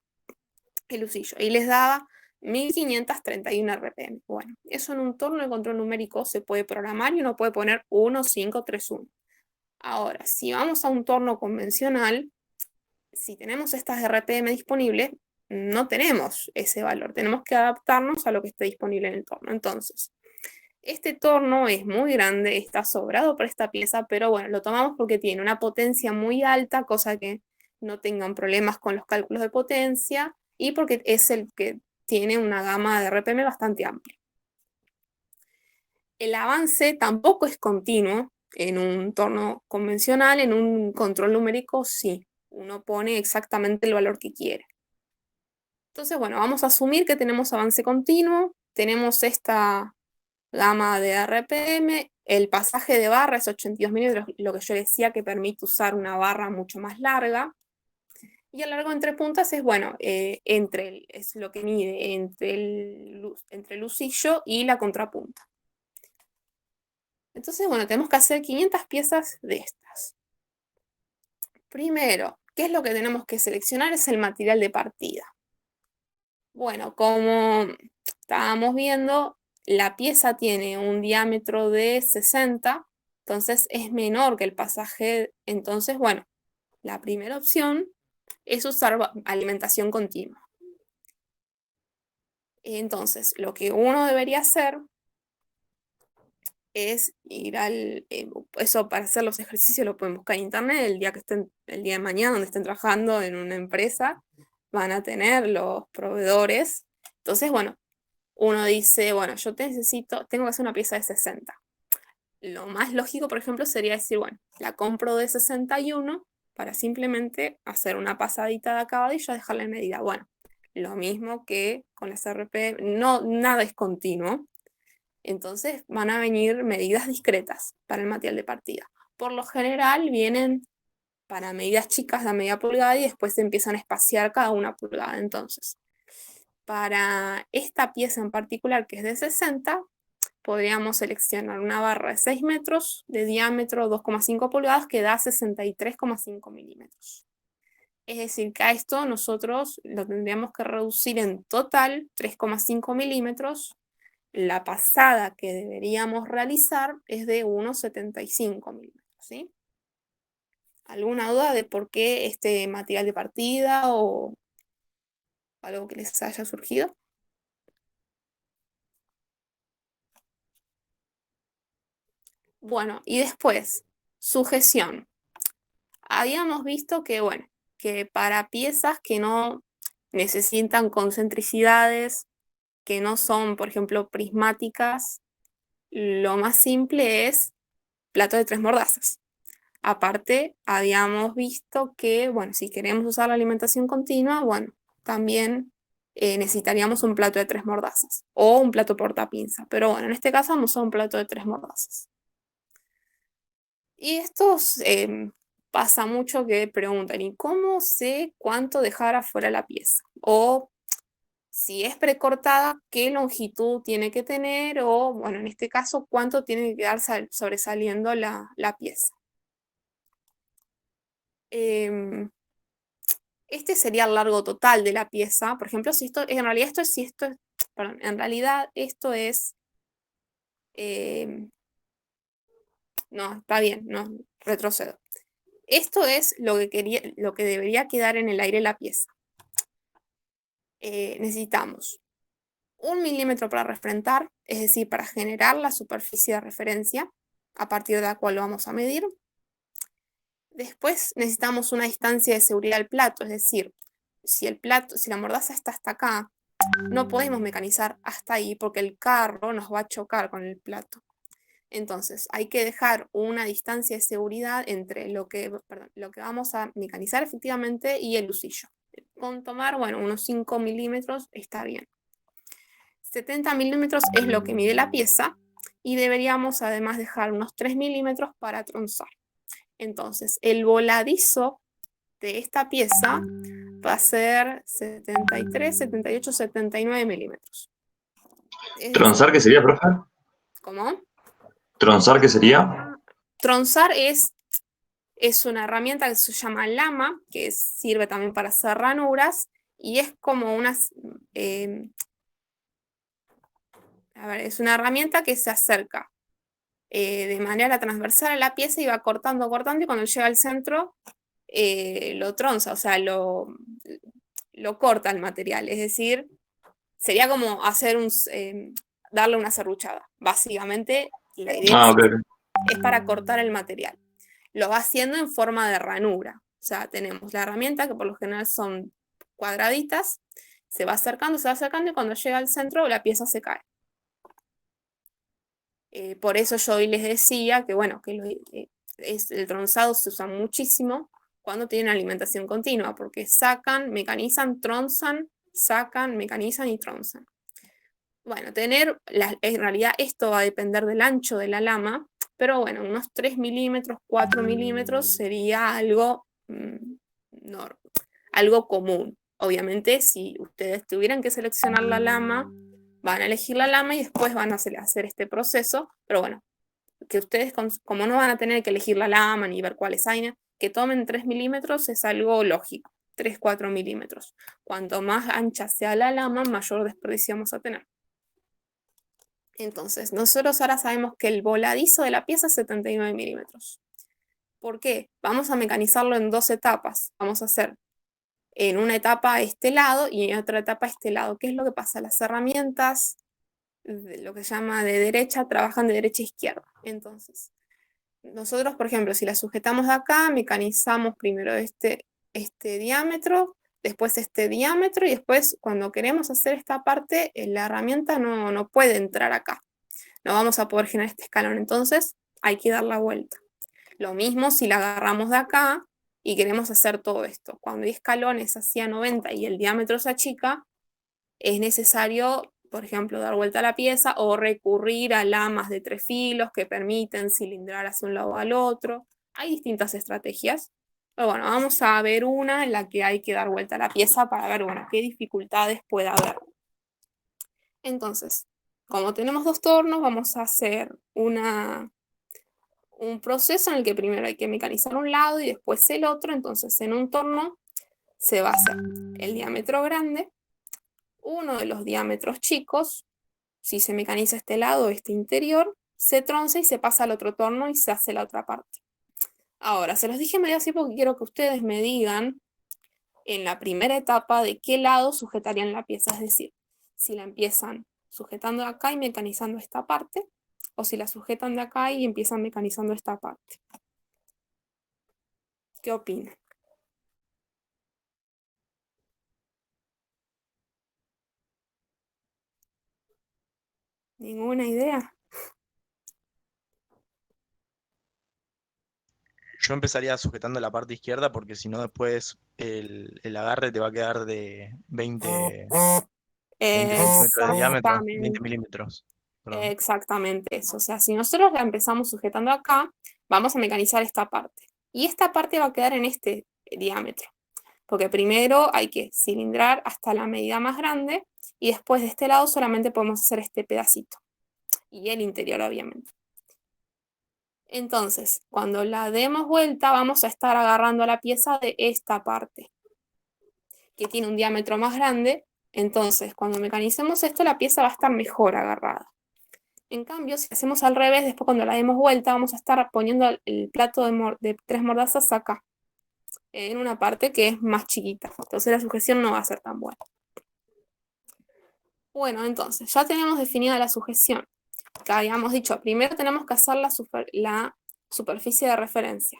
El usillo. Y les daba 1531 RPM. Bueno, eso en un torno de control numérico se puede programar y uno puede poner 1531. Ahora, si vamos a un torno convencional, si tenemos estas RPM disponibles, no tenemos ese valor. Tenemos que adaptarnos a lo que esté disponible en el torno. Entonces, este torno es muy grande, está sobrado por esta pieza, pero bueno, lo tomamos porque tiene una potencia muy alta, cosa que no tengan problemas con los cálculos de potencia, y porque es el que tiene una gama de RPM bastante amplia. El avance tampoco es continuo en un torno convencional, en un control numérico sí. Uno pone exactamente el valor que quiere. Entonces, bueno, vamos a asumir que tenemos avance continuo, tenemos esta gama de RPM, el pasaje de barra es 82 milímetros, lo que yo decía que permite usar una barra mucho más larga. Y el largo entre puntas es, bueno, es lo que mide entre el usillo y la contrapunta. Entonces, bueno, tenemos que hacer 500 piezas de estas. Primero, ¿qué es lo que tenemos que seleccionar? Es el material de partida. Bueno, como estábamos viendo, la pieza tiene un diámetro de 60, entonces es menor que el pasaje. Entonces, bueno, la primera opción es usar alimentación continua. Entonces, lo que uno debería hacer es ir eso para hacer los ejercicios lo pueden buscar en internet, el día de mañana, donde estén trabajando en una empresa, van a tener los proveedores. Entonces, bueno, uno dice, bueno, yo tengo que hacer una pieza de 60. Lo más lógico, por ejemplo, sería decir, bueno, la compro de 61 para simplemente hacer una pasadita de acabado y ya dejarla en medida. Bueno, lo mismo que con las RP, nada es continuo. Entonces van a venir medidas discretas para el material de partida. Por lo general vienen para medidas chicas de media pulgada y después se empiezan a espaciar cada una pulgada. Entonces, para esta pieza en particular, que es de 60, podríamos seleccionar una barra de 6 metros de diámetro 2,5 pulgadas que da 63,5 milímetros. Es decir, que a esto nosotros lo tendríamos que reducir en total 3,5 milímetros. La pasada que deberíamos realizar es de 1,75 milímetros, ¿sí? ¿Alguna duda de por qué este material de partida o algo que les haya surgido? Bueno, y después, sujeción. Habíamos visto que, bueno, que para piezas que no necesitan concentricidades, que no son, por ejemplo, prismáticas, lo más simple es plato de 3 mordazas. Aparte, habíamos visto que, bueno, si queremos usar la alimentación continua, bueno, también necesitaríamos un plato de 3 mordazas o un plato portapinza. Pero bueno, en este caso vamos a usar un plato de 3 mordazas. Y esto pasa mucho que preguntan, ¿y cómo sé cuánto dejar afuera la pieza? O si es precortada, ¿qué longitud tiene que tener? O, bueno, en este caso, ¿cuánto tiene que quedar sobresaliendo la pieza? Este sería el largo total de la pieza. Por ejemplo, si esto, en realidad esto es, no, está bien, no, retrocedo. Esto es lo que debería quedar en el aire la pieza. Necesitamos 1 milímetro para refrentar, es decir, para generar la superficie de referencia, a partir de la cual lo vamos a medir. Después necesitamos una distancia de seguridad del plato, es decir, si la mordaza está hasta acá, no podemos mecanizar hasta ahí porque el carro nos va a chocar con el plato. Entonces, hay que dejar una distancia de seguridad entre lo que vamos a mecanizar efectivamente y el usillo. Con tomar, bueno, unos 5 milímetros está bien. 70 milímetros es lo que mide la pieza y deberíamos además dejar unos 3 milímetros para tronzar. Entonces, el voladizo de esta pieza va a ser 73, 78, 79 milímetros. ¿Tronzar qué sería, profe? ¿Cómo? ¿Tronzar qué sería? Tronzar es una herramienta que se llama lama, que sirve también para hacer ranuras, y es como es una herramienta que se acerca de manera transversal a la pieza y va cortando, y cuando llega al centro lo tronza, o sea, lo corta el material, es decir, sería como hacer darle una serruchada. Básicamente, la idea es para cortar el material. Lo va haciendo en forma de ranura. O sea, tenemos la herramienta, que por lo general son cuadraditas, se va acercando, y cuando llega al centro la pieza se cae. Por eso yo hoy les decía que, bueno, que el tronzado se usa muchísimo cuando tienen alimentación continua, porque sacan, mecanizan, tronzan, sacan, mecanizan y tronzan. Bueno, en realidad esto va a depender del ancho de la lama, pero bueno, unos 3 milímetros, 4 milímetros sería algo, algo común. Obviamente, si ustedes tuvieran que seleccionar la lama, van a elegir la lama y después van a hacer este proceso, pero bueno, que ustedes, como no van a tener que elegir la lama ni ver cuáles hay, que tomen 3 milímetros es algo lógico, 3, 4 milímetros. Cuanto más ancha sea la lama, mayor desperdicio vamos a tener. Entonces, nosotros ahora sabemos que el voladizo de la pieza es 79 milímetros. ¿Por qué? Vamos a mecanizarlo en 2 etapas. Vamos a hacer en una etapa este lado y en otra etapa este lado. ¿Qué es lo que pasa? Las herramientas, lo que se llama de derecha, trabajan de derecha a izquierda. Entonces, nosotros, por ejemplo, si la sujetamos de acá, mecanizamos primero este diámetro, después este diámetro, y después cuando queremos hacer esta parte, la herramienta no puede entrar acá. No vamos a poder generar este escalón, entonces hay que dar la vuelta. Lo mismo si la agarramos de acá y queremos hacer todo esto. Cuando hay escalones hacia 90 y el diámetro se achica, es necesario, por ejemplo, dar vuelta a la pieza o recurrir a lamas de 3 filos que permiten cilindrar hacia un lado o al otro. Hay distintas estrategias. Pero bueno, vamos a ver una en la que hay que dar vuelta a la pieza para ver, bueno, qué dificultades puede haber. Entonces, como tenemos 2 tornos, vamos a hacer un proceso en el que primero hay que mecanizar un lado y después el otro. Entonces, en un torno se va a hacer el diámetro grande, uno de los diámetros chicos, si se mecaniza este lado, este interior, se tronza y se pasa al otro torno y se hace la otra parte. Ahora, se los dije medio así porque quiero que ustedes me digan en la primera etapa de qué lado sujetarían la pieza, es decir, si la empiezan sujetando de acá y mecanizando esta parte, o si la sujetan de acá y empiezan mecanizando esta parte. ¿Qué opinan? ¿Ninguna idea? Yo empezaría sujetando la parte izquierda porque si no después el agarre te va a quedar de 20 centímetros de diámetro, 20 milímetros. Perdón. Exactamente eso. O sea, si nosotros la empezamos sujetando acá, vamos a mecanizar esta parte. Y esta parte va a quedar en este diámetro. Porque primero hay que cilindrar hasta la medida más grande y después de este lado solamente podemos hacer este pedacito. Y el interior, obviamente. Entonces, cuando la demos vuelta, vamos a estar agarrando la pieza de esta parte, que tiene un diámetro más grande. Entonces, cuando mecanicemos esto, la pieza va a estar mejor agarrada. En cambio, si hacemos al revés, después cuando la demos vuelta, vamos a estar poniendo el plato de 3 mordazas acá, en una parte que es más chiquita. Entonces la sujeción no va a ser tan buena. Bueno, entonces, ya tenemos definida la sujeción. Que habíamos dicho, primero tenemos que hacer la superficie de referencia.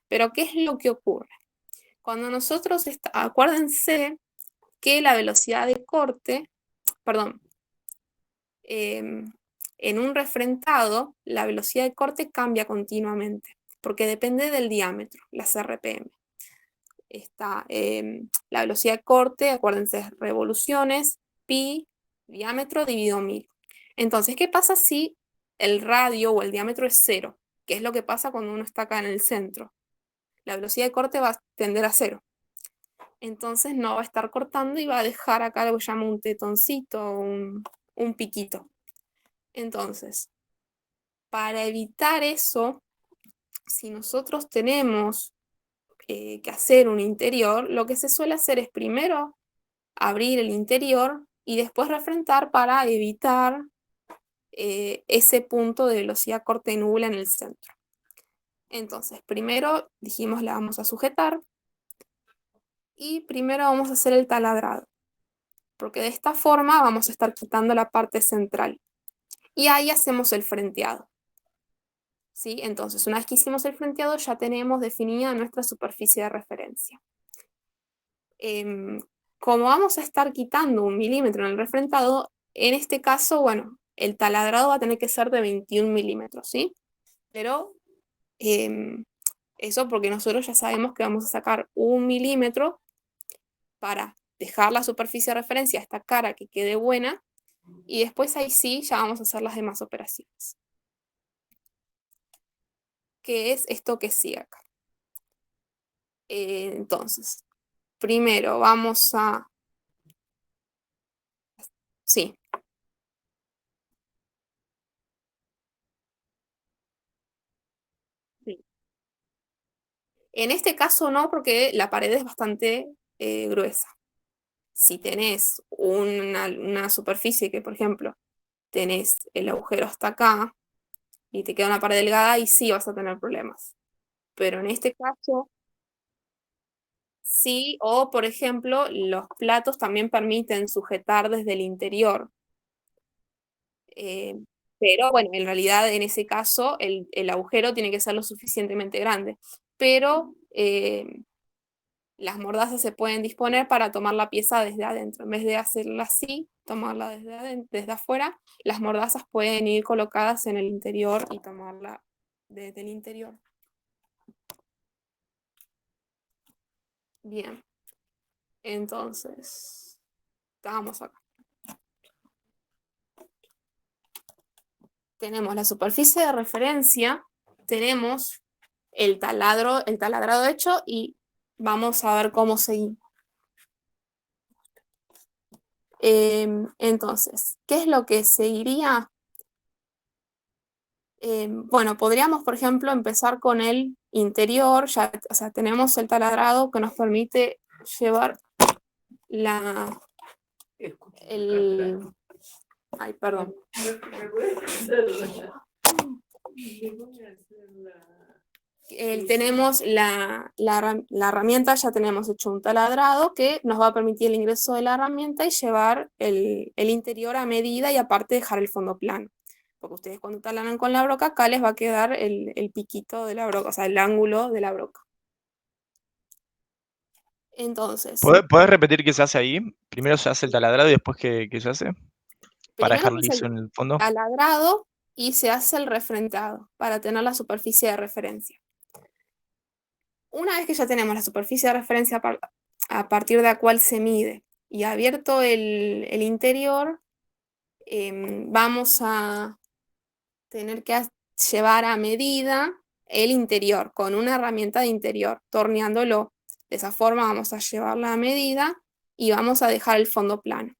Pero, ¿qué es lo que ocurre? Cuando nosotros, acuérdense que la velocidad de corte, en un refrentado, la velocidad de corte cambia continuamente, porque depende del diámetro, las RPM. Está la velocidad de corte, acuérdense, revoluciones, pi, diámetro dividido 1000. Entonces, ¿qué pasa si el radio o el diámetro es 0, que es lo que pasa cuando uno está acá en el centro. La velocidad de corte va a tender a 0. Entonces no va a estar cortando y va a dejar acá lo que llama un tetoncito, un piquito. Entonces, para evitar eso, si nosotros tenemos que hacer un interior, lo que se suele hacer es primero abrir el interior y después refrentar para evitar ese punto de velocidad corte nula en el centro. Entonces, primero dijimos la vamos a sujetar y primero vamos a hacer el taladrado, porque de esta forma vamos a estar quitando la parte central y ahí hacemos el frenteado. ¿Sí? Entonces, una vez que hicimos el frenteado ya tenemos definida nuestra superficie de referencia. Como vamos a estar quitando 1 milímetro en el refrentado, en este caso, bueno, el taladrado va a tener que ser de 21 milímetros, ¿sí? Pero eso porque nosotros ya sabemos que vamos a sacar 1 milímetro para dejar la superficie de referencia, esta cara que quede buena, y después ahí sí ya vamos a hacer las demás operaciones. ¿Qué es esto que sigue acá? Entonces, primero vamos a... Sí. Sí. En este caso no, porque la pared es bastante gruesa. Si tenés una superficie que, por ejemplo, tenés el agujero hasta acá y te queda una pared delgada, y sí vas a tener problemas. Pero en este caso, sí, o por ejemplo, los platos también permiten sujetar desde el interior. Pero bueno, en realidad en ese caso el agujero tiene que ser lo suficientemente grande. Pero las mordazas se pueden disponer para tomar la pieza desde adentro. En vez de hacerla así, tomarla desde afuera, las mordazas pueden ir colocadas en el interior y tomarla desde el interior. Bien. Entonces, vamos acá. Tenemos la superficie de referencia, tenemos el taladrado hecho y vamos a ver cómo seguimos. Entonces, ¿qué es lo que seguiría? Bueno, podríamos, por ejemplo, empezar con el interior. Ya, o sea, tenemos el taladrado que nos permite llevar ay, perdón. Tenemos la herramienta, ya tenemos hecho un taladrado que nos va a permitir el ingreso de la herramienta y llevar el interior a medida y aparte dejar el fondo plano. Porque ustedes cuando taladran con la broca, acá les va a quedar el piquito de la broca, o sea, el ángulo de la broca. Entonces. ¿Puedes repetir qué se hace ahí? Primero se hace el taladrado y después qué se hace. Para dejarlo liso en el fondo. Taladrado y se hace el refrentado para tener la superficie de referencia. Una vez que ya tenemos la superficie de referencia a partir de la cual se mide y abierto el interior, vamos a tener que llevar a medida el interior con una herramienta de interior, torneándolo. De esa forma vamos a llevarla a medida y vamos a dejar el fondo plano.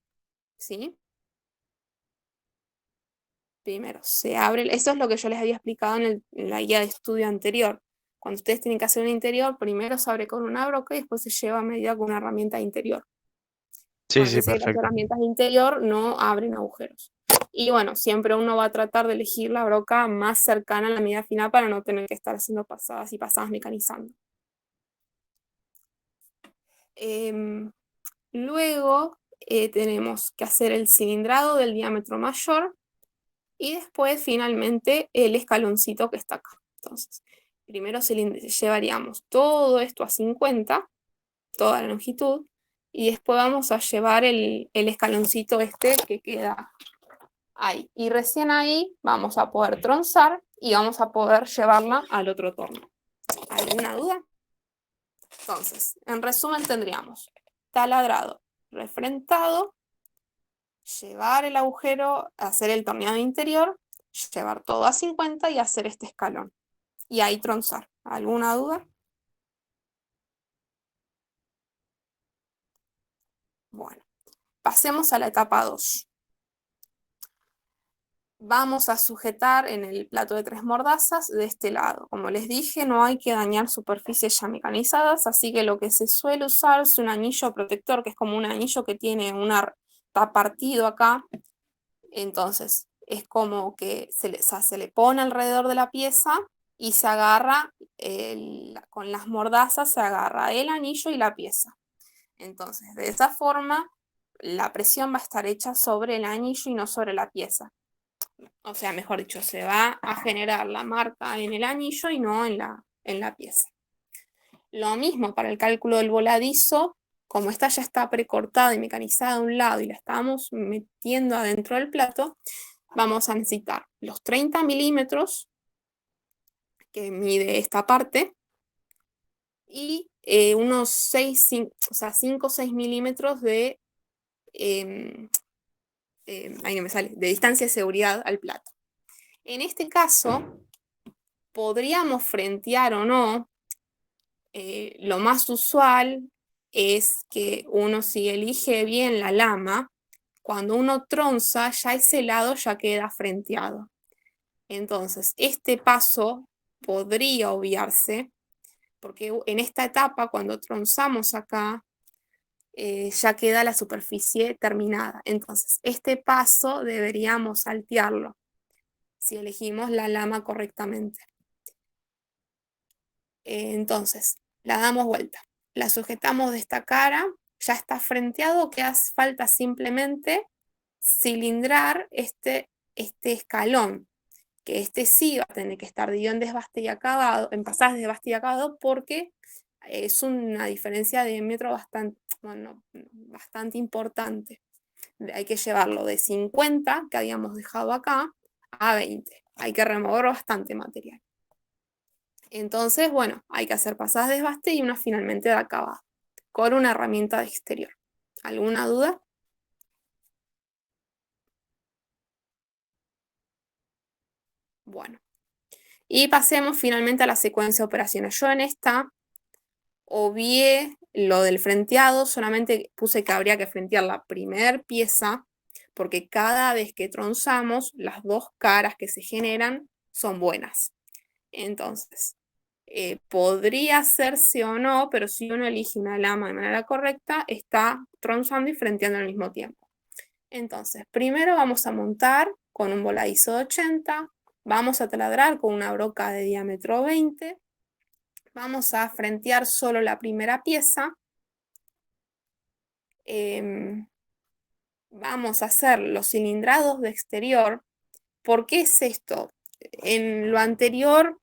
¿Sí? Primero, se abre, eso es lo que yo les había explicado en la guía de estudio anterior. Cuando ustedes tienen que hacer un interior, primero se abre con una broca y después se lleva a medida con una herramienta de interior. Sí, Acuérdense que perfecto. las herramientas de interior no abren agujeros. Y bueno, siempre uno va a tratar de elegir la broca más cercana a la medida final para no tener que estar haciendo pasadas y pasadas mecanizando. Luego tenemos que hacer el cilindrado del diámetro mayor y después finalmente el escaloncito que está acá. Entonces, primero llevaríamos todo esto a 50, toda la longitud, y después vamos a llevar el escaloncito este que queda ahí. Y recién ahí vamos a poder tronzar y vamos a poder llevarla al otro torno. ¿Alguna duda? Entonces, en resumen tendríamos taladrado, refrentado, llevar el agujero, hacer el torneado interior llevar todo a 50 y hacer este escalón. Y ahí tronzar. ¿Alguna duda? Bueno, pasemos a la etapa 2. Vamos a sujetar en el plato de 3 mordazas de este lado. Como les dije, no hay que dañar superficies ya mecanizadas, así que lo que se suele usar es un anillo protector, que es como un anillo que tiene está partido acá. Entonces, es como que se le pone alrededor de la pieza y se agarra, con las mordazas se agarra el anillo y la pieza. Entonces, de esa forma, la presión va a estar hecha sobre el anillo y no sobre la pieza. O sea, mejor dicho, se va a generar la marca en el anillo y no en la pieza. Lo mismo para el cálculo del voladizo, como esta ya está precortada y mecanizada de un lado y la estamos metiendo adentro del plato, vamos a necesitar los 30 milímetros que mide esta parte y unos 5 o 6 milímetros de ahí no me sale, de distancia de seguridad al plato. En este caso, podríamos frentear o no. Lo más usual es que uno, si elige bien la lama, cuando uno tronza, ya ese lado ya queda frenteado. Entonces, este paso podría obviarse, porque en esta etapa, cuando tronzamos acá, ya queda la superficie terminada. Entonces, este paso deberíamos saltearlo, si elegimos la lama correctamente. Entonces, la damos vuelta. La sujetamos de esta cara, ya está frenteado, que hace falta simplemente cilindrar este escalón, que este sí va a tener que estar dividido en desbaste y acabado, en pasajes de desbaste y acabado, porque es una diferencia de metro bastante importante. Hay que llevarlo de 50, que habíamos dejado acá, a 20. Hay que remover bastante material. Entonces, bueno, hay que hacer pasadas de desbaste y una finalmente de acabado, con una herramienta de exterior. ¿Alguna duda? Bueno, y pasemos finalmente a la secuencia de operaciones. Yo en esta obvié lo del frenteado, solamente puse que habría que frentear la primera pieza, porque cada vez que tronzamos, las dos caras que se generan son buenas. Entonces, podría hacerse o no, pero si uno elige una lama de manera correcta, está tronzando y frenteando al mismo tiempo. Entonces, primero vamos a montar con un voladizo de 80, vamos a taladrar con una broca de diámetro 20, vamos a frentear solo la primera pieza, vamos a hacer los cilindrados de exterior. ¿Por qué es esto? En lo anterior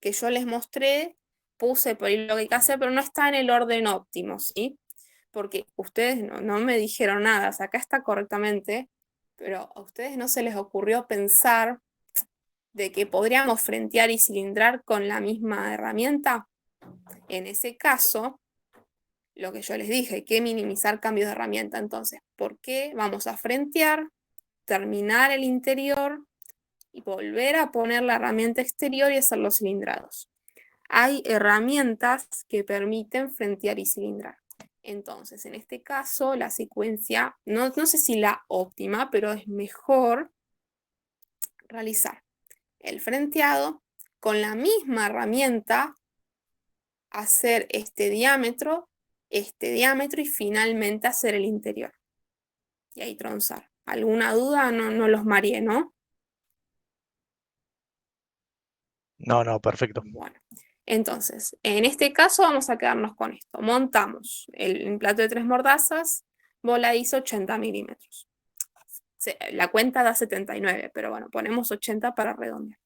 que yo les mostré, puse por ahí lo que hay que hacer, pero no está en el orden óptimo, ¿sí? Porque ustedes no me dijeron nada, o sea, acá está correctamente, pero a ustedes no se les ocurrió pensar de que podríamos frentear y cilindrar con la misma herramienta. En ese caso, lo que yo les dije, hay que minimizar cambios de herramienta. Entonces, ¿por qué vamos a frentear, terminar el interior y volver a poner la herramienta exterior y hacer los cilindrados? Hay herramientas que permiten frentear y cilindrar. Entonces, en este caso, la secuencia, no sé si la óptima, pero es mejor realizar el frenteado con la misma herramienta, hacer este diámetro y finalmente hacer el interior. Y ahí tronzar. ¿Alguna duda? No los mareé, ¿no? No, perfecto. Bueno, entonces, en este caso vamos a quedarnos con esto. Montamos el plato de 3 mordazas, voladizo 80 milímetros. La cuenta da 79, pero bueno, ponemos 80 para redondear.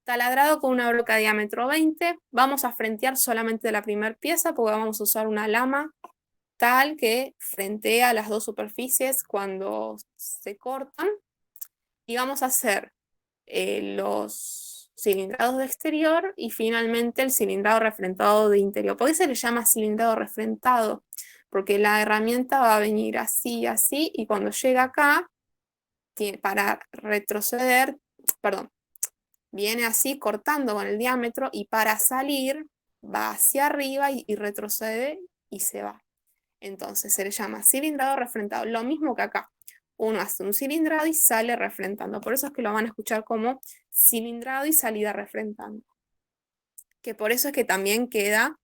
Taladrado con una broca de diámetro 20, vamos a frentear solamente la primera pieza porque vamos a usar una lama tal que frentea las dos superficies cuando se cortan. Y vamos a hacer los cilindrados de exterior y finalmente el cilindrado refrentado de interior. ¿Por qué se le llama cilindrado refrentado? Porque la herramienta va a venir así, así, y cuando llega acá, para retroceder, viene así cortando con el diámetro y para salir va hacia arriba y retrocede y se va. Entonces se le llama cilindrado refrentado. Lo mismo que acá. Uno hace un cilindrado y sale refrentando. Por eso es que lo van a escuchar como cilindrado y salida refrentando. Que por eso es que también queda,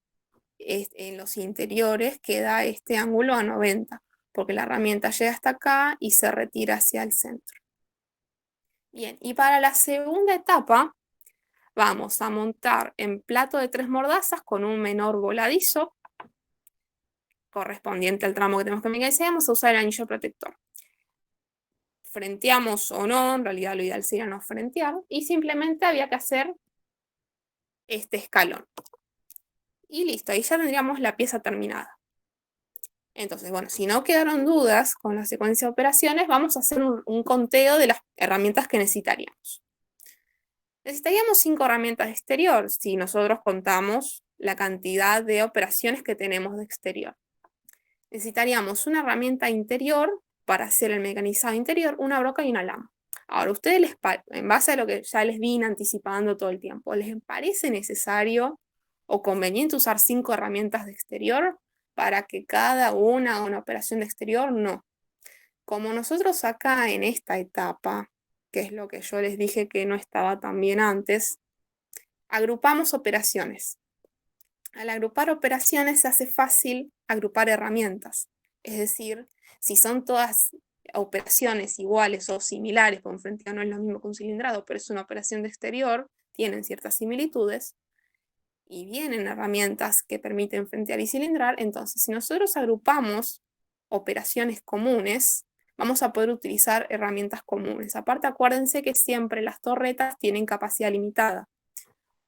en los interiores, queda este ángulo a 90. Porque la herramienta llega hasta acá y se retira hacia el centro. Bien, y para la segunda etapa, vamos a montar en plato de 3 mordazas con un menor voladizo, correspondiente al tramo que tenemos que mecanizar, vamos a usar el anillo protector. Frenteamos o no, en realidad lo ideal sería no frentear, y simplemente había que hacer este escalón. Y listo, ahí ya tendríamos la pieza terminada. Entonces, bueno, si no quedaron dudas con la secuencia de operaciones, vamos a hacer un conteo de las herramientas que necesitaríamos. Necesitaríamos 5 herramientas de exterior, si nosotros contamos la cantidad de operaciones que tenemos de exterior. Necesitaríamos una herramienta interior para hacer el mecanizado interior, una broca y una lama. Ahora, ustedes, en base a lo que ya les vine anticipando todo el tiempo, ¿les parece necesario o conveniente usar 5 herramientas de exterior para que cada una haga una operación de exterior? No. Como nosotros acá en esta etapa, que es lo que yo les dije que no estaba tan bien antes, agrupamos operaciones. Al agrupar operaciones se hace fácil agrupar herramientas. Es decir, si son todas operaciones iguales o similares, porque un frenteado no es lo mismo que un cilindrado, pero es una operación de exterior, tienen ciertas similitudes, y vienen herramientas que permiten frentear y cilindrar, entonces si nosotros agrupamos operaciones comunes, vamos a poder utilizar herramientas comunes. Aparte, acuérdense que siempre las torretas tienen capacidad limitada.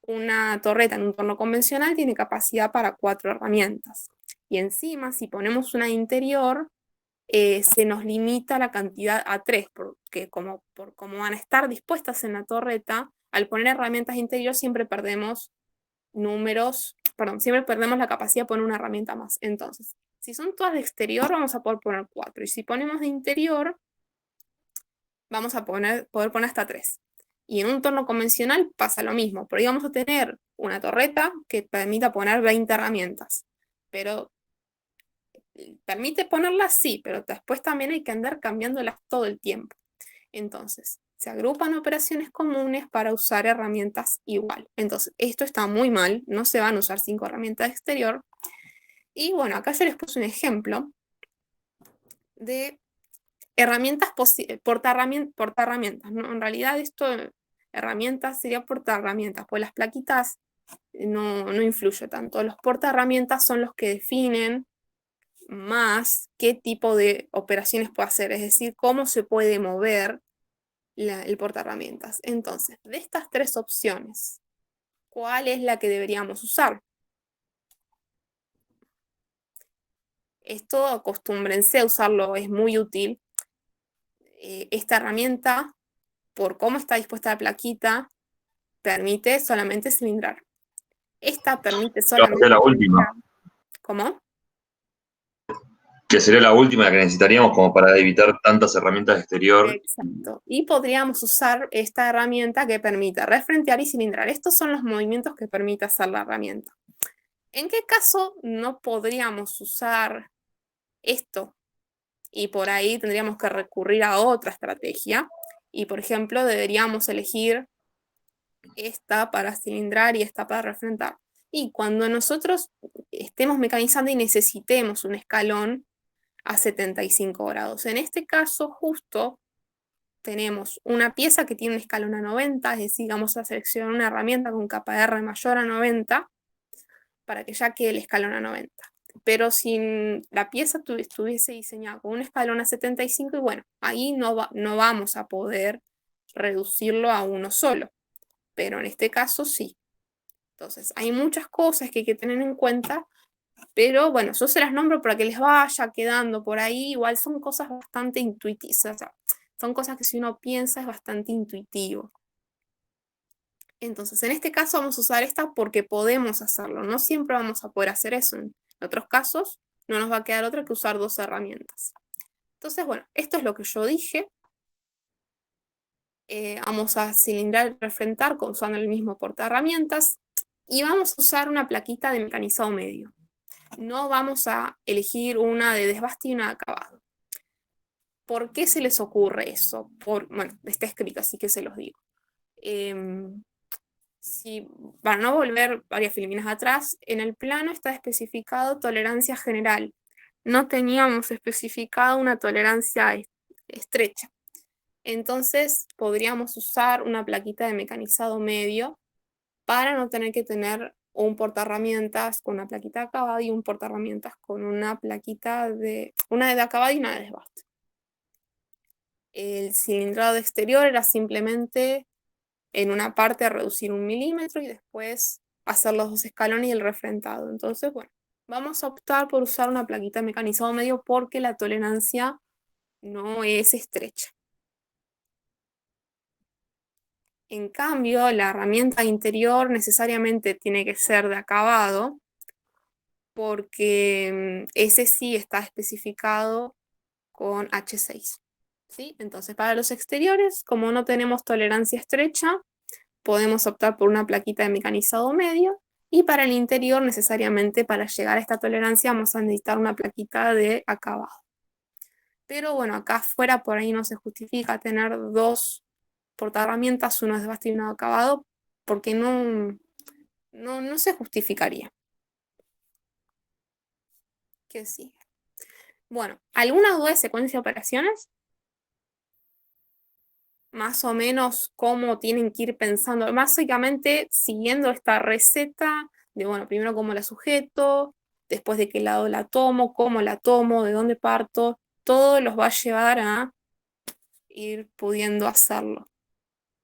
Una torreta en un torno convencional tiene capacidad para 4 herramientas. Y encima, si ponemos una interior, se nos limita la cantidad a 3, porque como van a estar dispuestas en la torreta, al poner herramientas interior siempre perdemos siempre perdemos la capacidad de poner una herramienta más. Entonces, si son todas de exterior, vamos a poder poner 4. Y si ponemos de interior, vamos a poder poner hasta 3. Y en un torno convencional pasa lo mismo, pero ahí vamos a tener una torreta que permita poner 20 herramientas. Pero permite ponerlas, sí, pero después también hay que andar cambiándolas todo el tiempo. Entonces, se agrupan operaciones comunes para usar herramientas igual. Entonces, esto está muy mal, no se van a usar 5 herramientas de exterior. Y bueno, acá yo les puse un ejemplo de herramientas, portaherramientas, ¿no? En realidad esto, herramientas sería portaherramientas, pues las plaquitas no influye tanto. Los portaherramientas son los que definen más qué tipo de operaciones puede hacer, es decir, cómo se puede mover el portaherramientas. Entonces, de estas 3 opciones, ¿cuál es la que deberíamos usar? Esto acostúmbrense a usarlo, es muy útil. Esta herramienta, por cómo está dispuesta la plaquita, permite solamente cilindrar. Esta permite solamente... la última. ¿Cómo? Que sería la última que necesitaríamos como para evitar tantas herramientas de exterior. Exacto. Y podríamos usar esta herramienta que permite refrentear y cilindrar. Estos son los movimientos que permite hacer la herramienta. ¿En qué caso no podríamos usar esto? Y por ahí tendríamos que recurrir a otra estrategia. Y por ejemplo, deberíamos elegir esta para cilindrar y esta para refrentar. Y cuando nosotros estemos mecanizando y necesitemos un escalón a 75 grados. En este caso, justo tenemos una pieza que tiene un escalón a 90, es decir, vamos a seleccionar una herramienta con capa de R mayor a 90 para que ya quede el escalón a 90. Pero si la pieza estuviese diseñada con un escalón a 75, y bueno, ahí no vamos a poder reducirlo a uno solo, pero en este caso sí. Entonces, hay muchas cosas que hay que tener en cuenta, pero bueno, yo se las nombro para que les vaya quedando por ahí. Igual son cosas bastante intuitivas, o sea, son cosas que si uno piensa es bastante intuitivo. Entonces, en este caso vamos a usar esta porque podemos hacerlo. No siempre vamos a poder hacer eso. En otros casos no nos va a quedar otra que usar 2 herramientas. Entonces, bueno, esto es lo que yo dije. Vamos a cilindrar y refrentar usando el mismo portaherramientas y vamos a usar una plaquita de mecanizado medio. No vamos a elegir una de desbaste y una de acabado. ¿Por qué se les ocurre eso? Bueno, está escrito, así que se los digo. Para no volver varias filminas atrás, en el plano está especificado tolerancia general. No teníamos especificado una tolerancia estrecha. Entonces podríamos usar una plaquita de mecanizado medio para no tener que tener un portaherramientas con una plaquita de acabado y un portaherramientas con una plaquita una de acabado y una de desbaste. El cilindrado exterior era simplemente en una parte reducir 1 milímetro y después hacer los 2 escalones y el refrentado. Entonces, bueno, vamos a optar por usar una plaquita de mecanizado medio porque la tolerancia no es estrecha. En cambio, la herramienta interior necesariamente tiene que ser de acabado, porque ese sí está especificado con H6. ¿Sí? Entonces, para los exteriores, como no tenemos tolerancia estrecha, podemos optar por una plaquita de mecanizado medio, y para el interior, necesariamente para llegar a esta tolerancia, vamos a necesitar una plaquita de acabado. Pero bueno, acá afuera por ahí no se justifica tener 2 portaherramientas, uno de desbaste y uno de acabado, porque no se justificaría. ¿Qué sigue? Bueno, ¿alguna duda de secuencia de operaciones? Más o menos cómo tienen que ir pensando, básicamente siguiendo esta receta de, bueno, primero cómo la sujeto, después de qué lado la tomo, cómo la tomo, de dónde parto, todo los va a llevar a ir pudiendo hacerlo.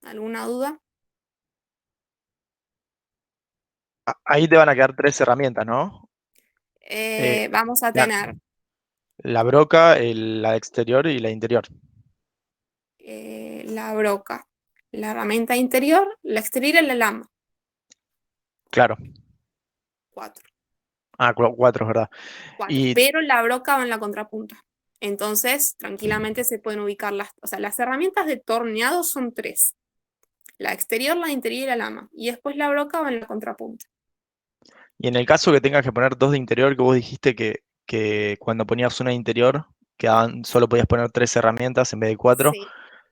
¿Alguna duda? Ahí te van a quedar 3 herramientas, ¿no? Vamos a la- tener La broca, la exterior y la interior. la broca, la herramienta interior, la exterior y la lama. Claro. 4. 4, es verdad. 4. Y Pero la broca va en la contrapunta. Entonces, tranquilamente se pueden ubicar las herramientas de torneado son 3. La exterior, la interior y la lama. Y después la broca va en la contrapunta. Y en el caso que tengas que poner 2 de interior, que vos dijiste que cuando ponías una de interior, solo podías poner 3 herramientas en vez de 4. Sí.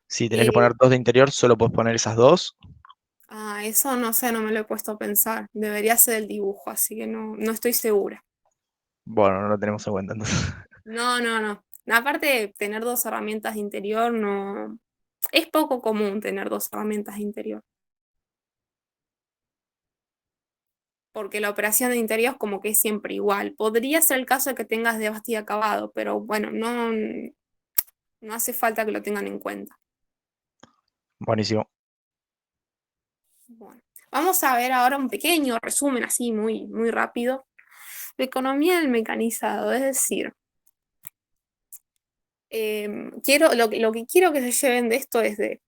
Si tenés que poner 2 de interior, solo podés poner esas 2. Eso no sé, no me lo he puesto a pensar. Debería ser el dibujo, así que no estoy segura. Bueno, no lo tenemos en cuenta entonces. No. Aparte de tener 2 herramientas de interior, no. Es poco común tener 2 herramientas de interior. Porque la operación de interior es como que es siempre igual. Podría ser el caso de que tengas desbaste y acabado, pero bueno, no hace falta que lo tengan en cuenta. Buenísimo. Bueno, vamos a ver ahora un pequeño resumen así muy, muy rápido de economía del mecanizado, es decir, lo que quiero que se lleven de esto es de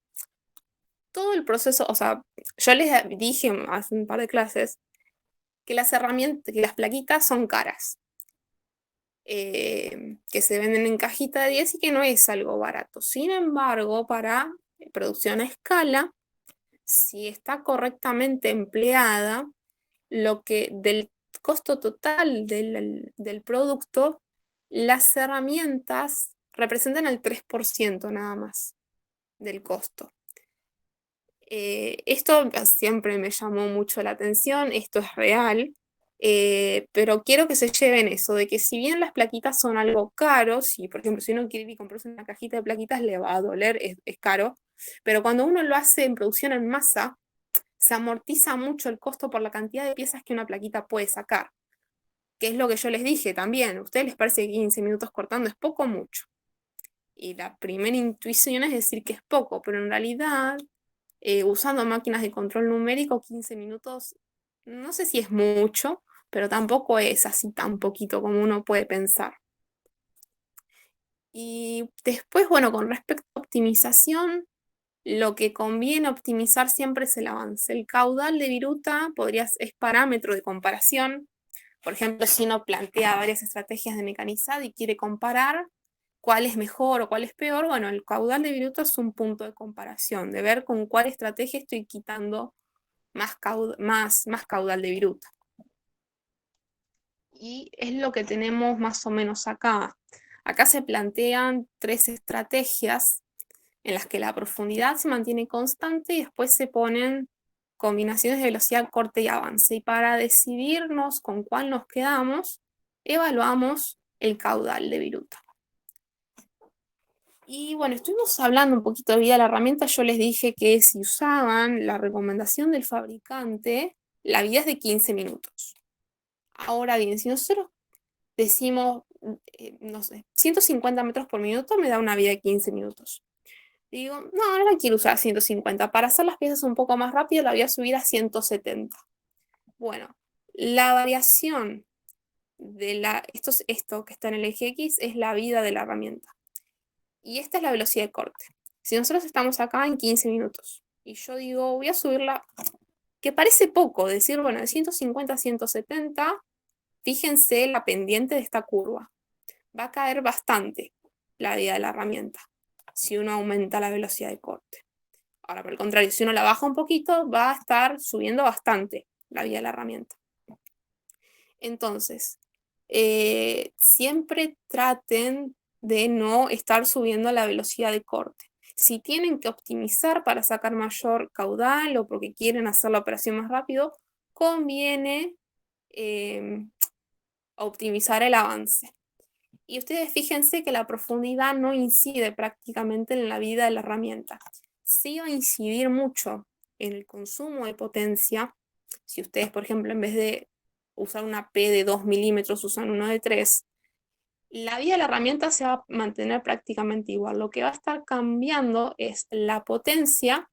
todo el proceso, o sea, yo les dije hace un par de clases que las herramientas, que las plaquitas son caras, que se venden en cajita de 10 y que no es algo barato. Sin embargo, para producción a escala, si está correctamente empleada, lo que del costo total del producto, las herramientas representan el 3% nada más del costo. Esto siempre me llamó mucho la atención, esto es real, pero quiero que se lleven eso, de que si bien las plaquitas son algo caro, si por ejemplo si uno quiere ir y comprarse una cajita de plaquitas le va a doler, es caro, pero cuando uno lo hace en producción en masa, se amortiza mucho el costo por la cantidad de piezas que una plaquita puede sacar, que es lo que yo les dije también. ¿A ustedes les parece que 15 minutos cortando es poco o mucho? Y la primera intuición es decir que es poco, pero en realidad, usando máquinas de control numérico, 15 minutos, no sé si es mucho, pero tampoco es así tan poquito como uno puede pensar. Y después, bueno, con respecto a optimización, lo que conviene optimizar siempre es el avance. El caudal de viruta es parámetro de comparación. Por ejemplo, si uno plantea varias estrategias de mecanizado y quiere comparar cuál es mejor o cuál es peor. Bueno, el caudal de viruta es un punto de comparación, de ver con cuál estrategia estoy quitando más caudal de viruta. Y es lo que tenemos más o menos acá. Acá se plantean 3 estrategias en las que la profundidad se mantiene constante y después se ponen combinaciones de velocidad, corte y avance. Y para decidirnos con cuál nos quedamos, evaluamos el caudal de viruta. Y bueno, estuvimos hablando un poquito de vida de la herramienta. Yo les dije que si usaban la recomendación del fabricante, la vida es de 15 minutos. Ahora bien, si nosotros decimos, no sé, 150 metros por minuto me da una vida de 15 minutos. Digo, no, no la quiero usar a 150. Para hacer las piezas un poco más rápido la voy a subir a 170. Bueno, la variación de esto que está en el eje X es la vida de la herramienta. Y esta es la velocidad de corte. Si nosotros estamos acá en 15 minutos y yo digo, voy a subirla, que parece poco, decir, bueno, de 150 a 170, fíjense la pendiente de esta curva. Va a caer bastante la vida de la herramienta si uno aumenta la velocidad de corte. Ahora, por el contrario, si uno la baja un poquito, va a estar subiendo bastante la vida de la herramienta. Entonces, siempre traten de no estar subiendo la velocidad de corte. Si tienen que optimizar para sacar mayor caudal o porque quieren hacer la operación más rápido, conviene optimizar el avance. Y ustedes fíjense que la profundidad no incide prácticamente en la vida de la herramienta. Sí va a incidir mucho en el consumo de potencia. Si ustedes, por ejemplo, en vez de usar una P de 2 milímetros, usan uno de 3, la vida de la herramienta se va a mantener prácticamente igual. Lo que va a estar cambiando es la potencia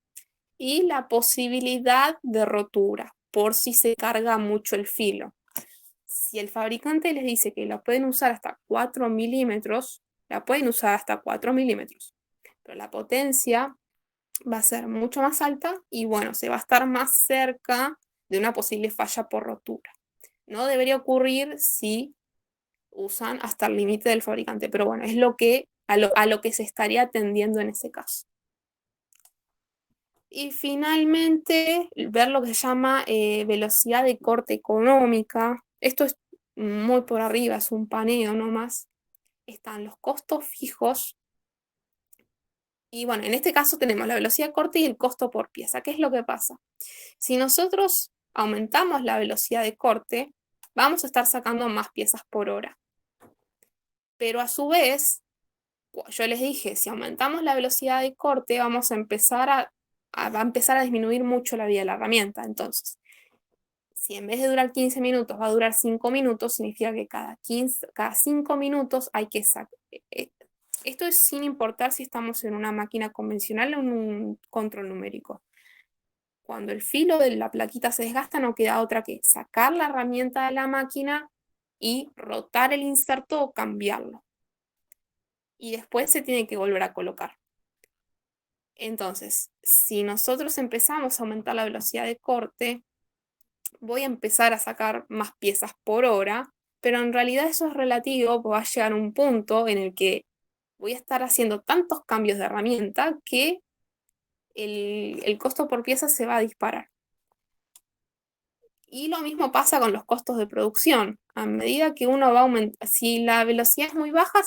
y la posibilidad de rotura, por si se carga mucho el filo. Si el fabricante les dice que la pueden usar hasta 4 milímetros, la pueden usar hasta 4 milímetros. Pero la potencia va a ser mucho más alta y bueno, se va a estar más cerca de una posible falla por rotura. No debería ocurrir si usan hasta el límite del fabricante, pero bueno, es a lo que se estaría atendiendo en ese caso. Y finalmente, ver lo que se llama velocidad de corte económica. Esto es muy por arriba, es un paneo nomás. Están los costos fijos. Y bueno, en este caso tenemos la velocidad de corte y el costo por pieza. ¿Qué es lo que pasa? Si nosotros aumentamos la velocidad de corte, vamos a estar sacando más piezas por hora. Pero a su vez, yo les dije, si aumentamos la velocidad de corte, vamos a empezar va a empezar a disminuir mucho la vida de la herramienta. Entonces, si en vez de durar 15 minutos va a durar 5 minutos, significa que cada 5 minutos hay que sacar. Esto es sin importar si estamos en una máquina convencional o en un control numérico. Cuando el filo de la plaquita se desgasta, no queda otra que sacar la herramienta de la máquina y rotar el inserto o cambiarlo. Y después se tiene que volver a colocar. Entonces, si nosotros empezamos a aumentar la velocidad de corte, voy a empezar a sacar más piezas por hora, pero en realidad eso es relativo, va a llegar a un punto en el que voy a estar haciendo tantos cambios de herramienta que el costo por pieza se va a disparar. Y lo mismo pasa con los costos de producción. A medida que uno va aumentando, si la velocidad es muy baja,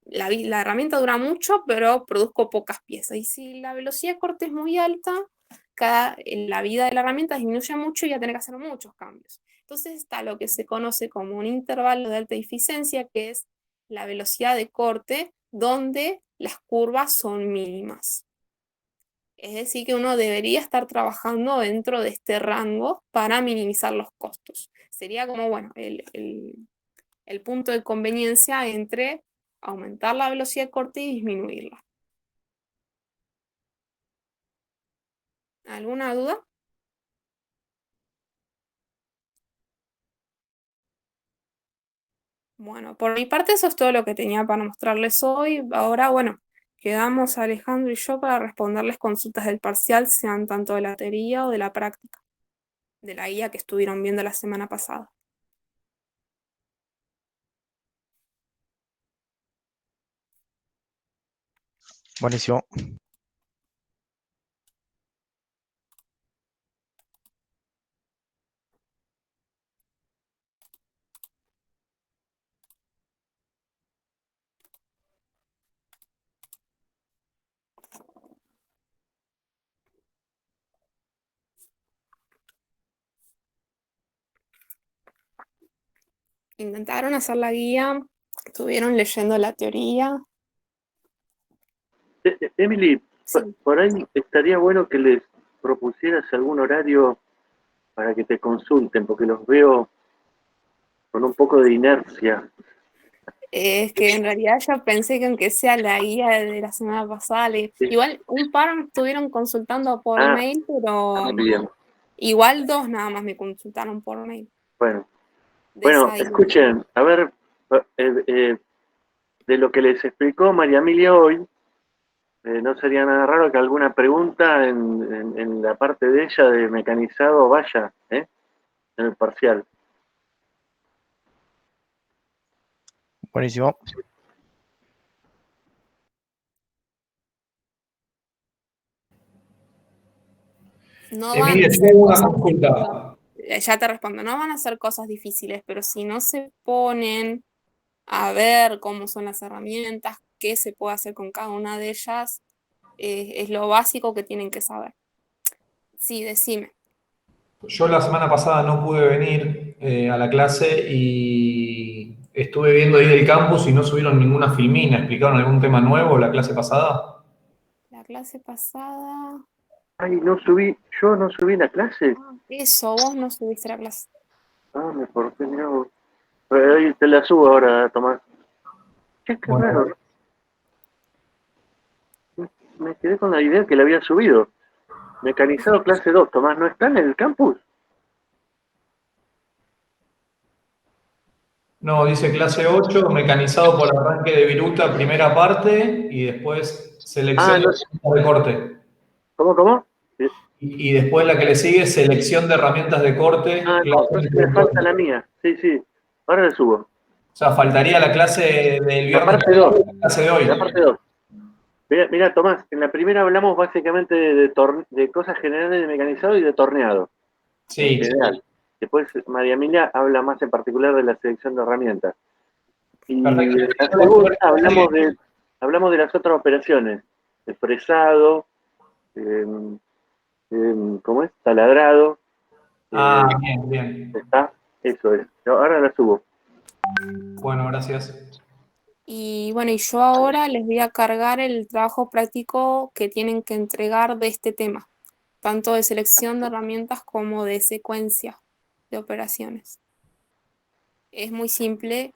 la herramienta dura mucho, pero produzco pocas piezas. Y si la velocidad de corte es muy alta, la vida de la herramienta disminuye mucho y voy a tener que hacer muchos cambios. Entonces está lo que se conoce como un intervalo de alta eficiencia, que es la velocidad de corte, donde las curvas son mínimas. Es decir, que uno debería estar trabajando dentro de este rango para minimizar los costos. Sería como, bueno, el punto de conveniencia entre aumentar la velocidad de corte y disminuirla. ¿Alguna duda? Bueno, por mi parte eso es todo lo que tenía para mostrarles hoy. Ahora, bueno, quedamos Alejandro y yo para responderles consultas del parcial, sean tanto de la teoría o de la práctica, de la guía que estuvieron viendo la semana pasada. Buenísimo. Intentaron hacer la guía, estuvieron leyendo la teoría. Emily, Sí. por ahí estaría bueno que les propusieras algún horario para que te consulten, porque los veo con un poco de inercia. Es que en realidad yo pensé que aunque sea la guía de la semana pasada, igual un par me estuvieron consultando por mail, pero Bien. igual 2 nada más me consultaron por mail. Bueno, de esa guía. escuchen, a ver, de lo que les explicó María Emilia hoy, no sería nada raro que alguna pregunta en la parte de ella de mecanizado vaya, en el parcial. Buenísimo. No Emilia, van a ser tengo una cosas consulta. ya te respondo, no van a ser cosas difíciles, pero si no se ponen a ver cómo son las herramientas, qué se puede hacer con cada una de ellas, es lo básico que tienen que saber. Sí, decime. Yo la semana pasada no pude venir a la clase y estuve viendo ahí del campus y no subieron ninguna filmina. ¿Explicaron algún tema nuevo la clase pasada? La clase pasada... Ay, yo no subí la clase. Eso, vos no subiste la clase. Ah, me porté, mirá vos. Ahí te la subo ahora, Tomás. Qué Bueno, raro. Me quedé con la idea que la había subido. Mecanizado clase 2, Tomás, ¿no está en el campus? no, dice clase 8, mecanizado por arranque de viruta, primera parte, y después selección de herramientas de corte. ¿Cómo? Y después la que le sigue, selección de herramientas de corte. No, entonces me falta la mía. Sí. Ahora la subo. O sea, faltaría la clase del La viernes, parte 2. la clase de hoy. La parte 2. Mira, Tomás, en la primera hablamos básicamente de cosas generales de mecanizado y de torneado. Sí. En general. Después María Emilia habla más en particular de la selección de herramientas. Y Perfecto. en la segunda hablamos de las otras operaciones. De fresado, ¿cómo es? Taladrado. Bien. Está, eso es. Ahora la subo. Bueno, gracias. Y bueno, y yo ahora les voy a cargar el trabajo práctico que tienen que entregar de este tema, tanto de selección de herramientas como de secuencia de operaciones. Es muy simple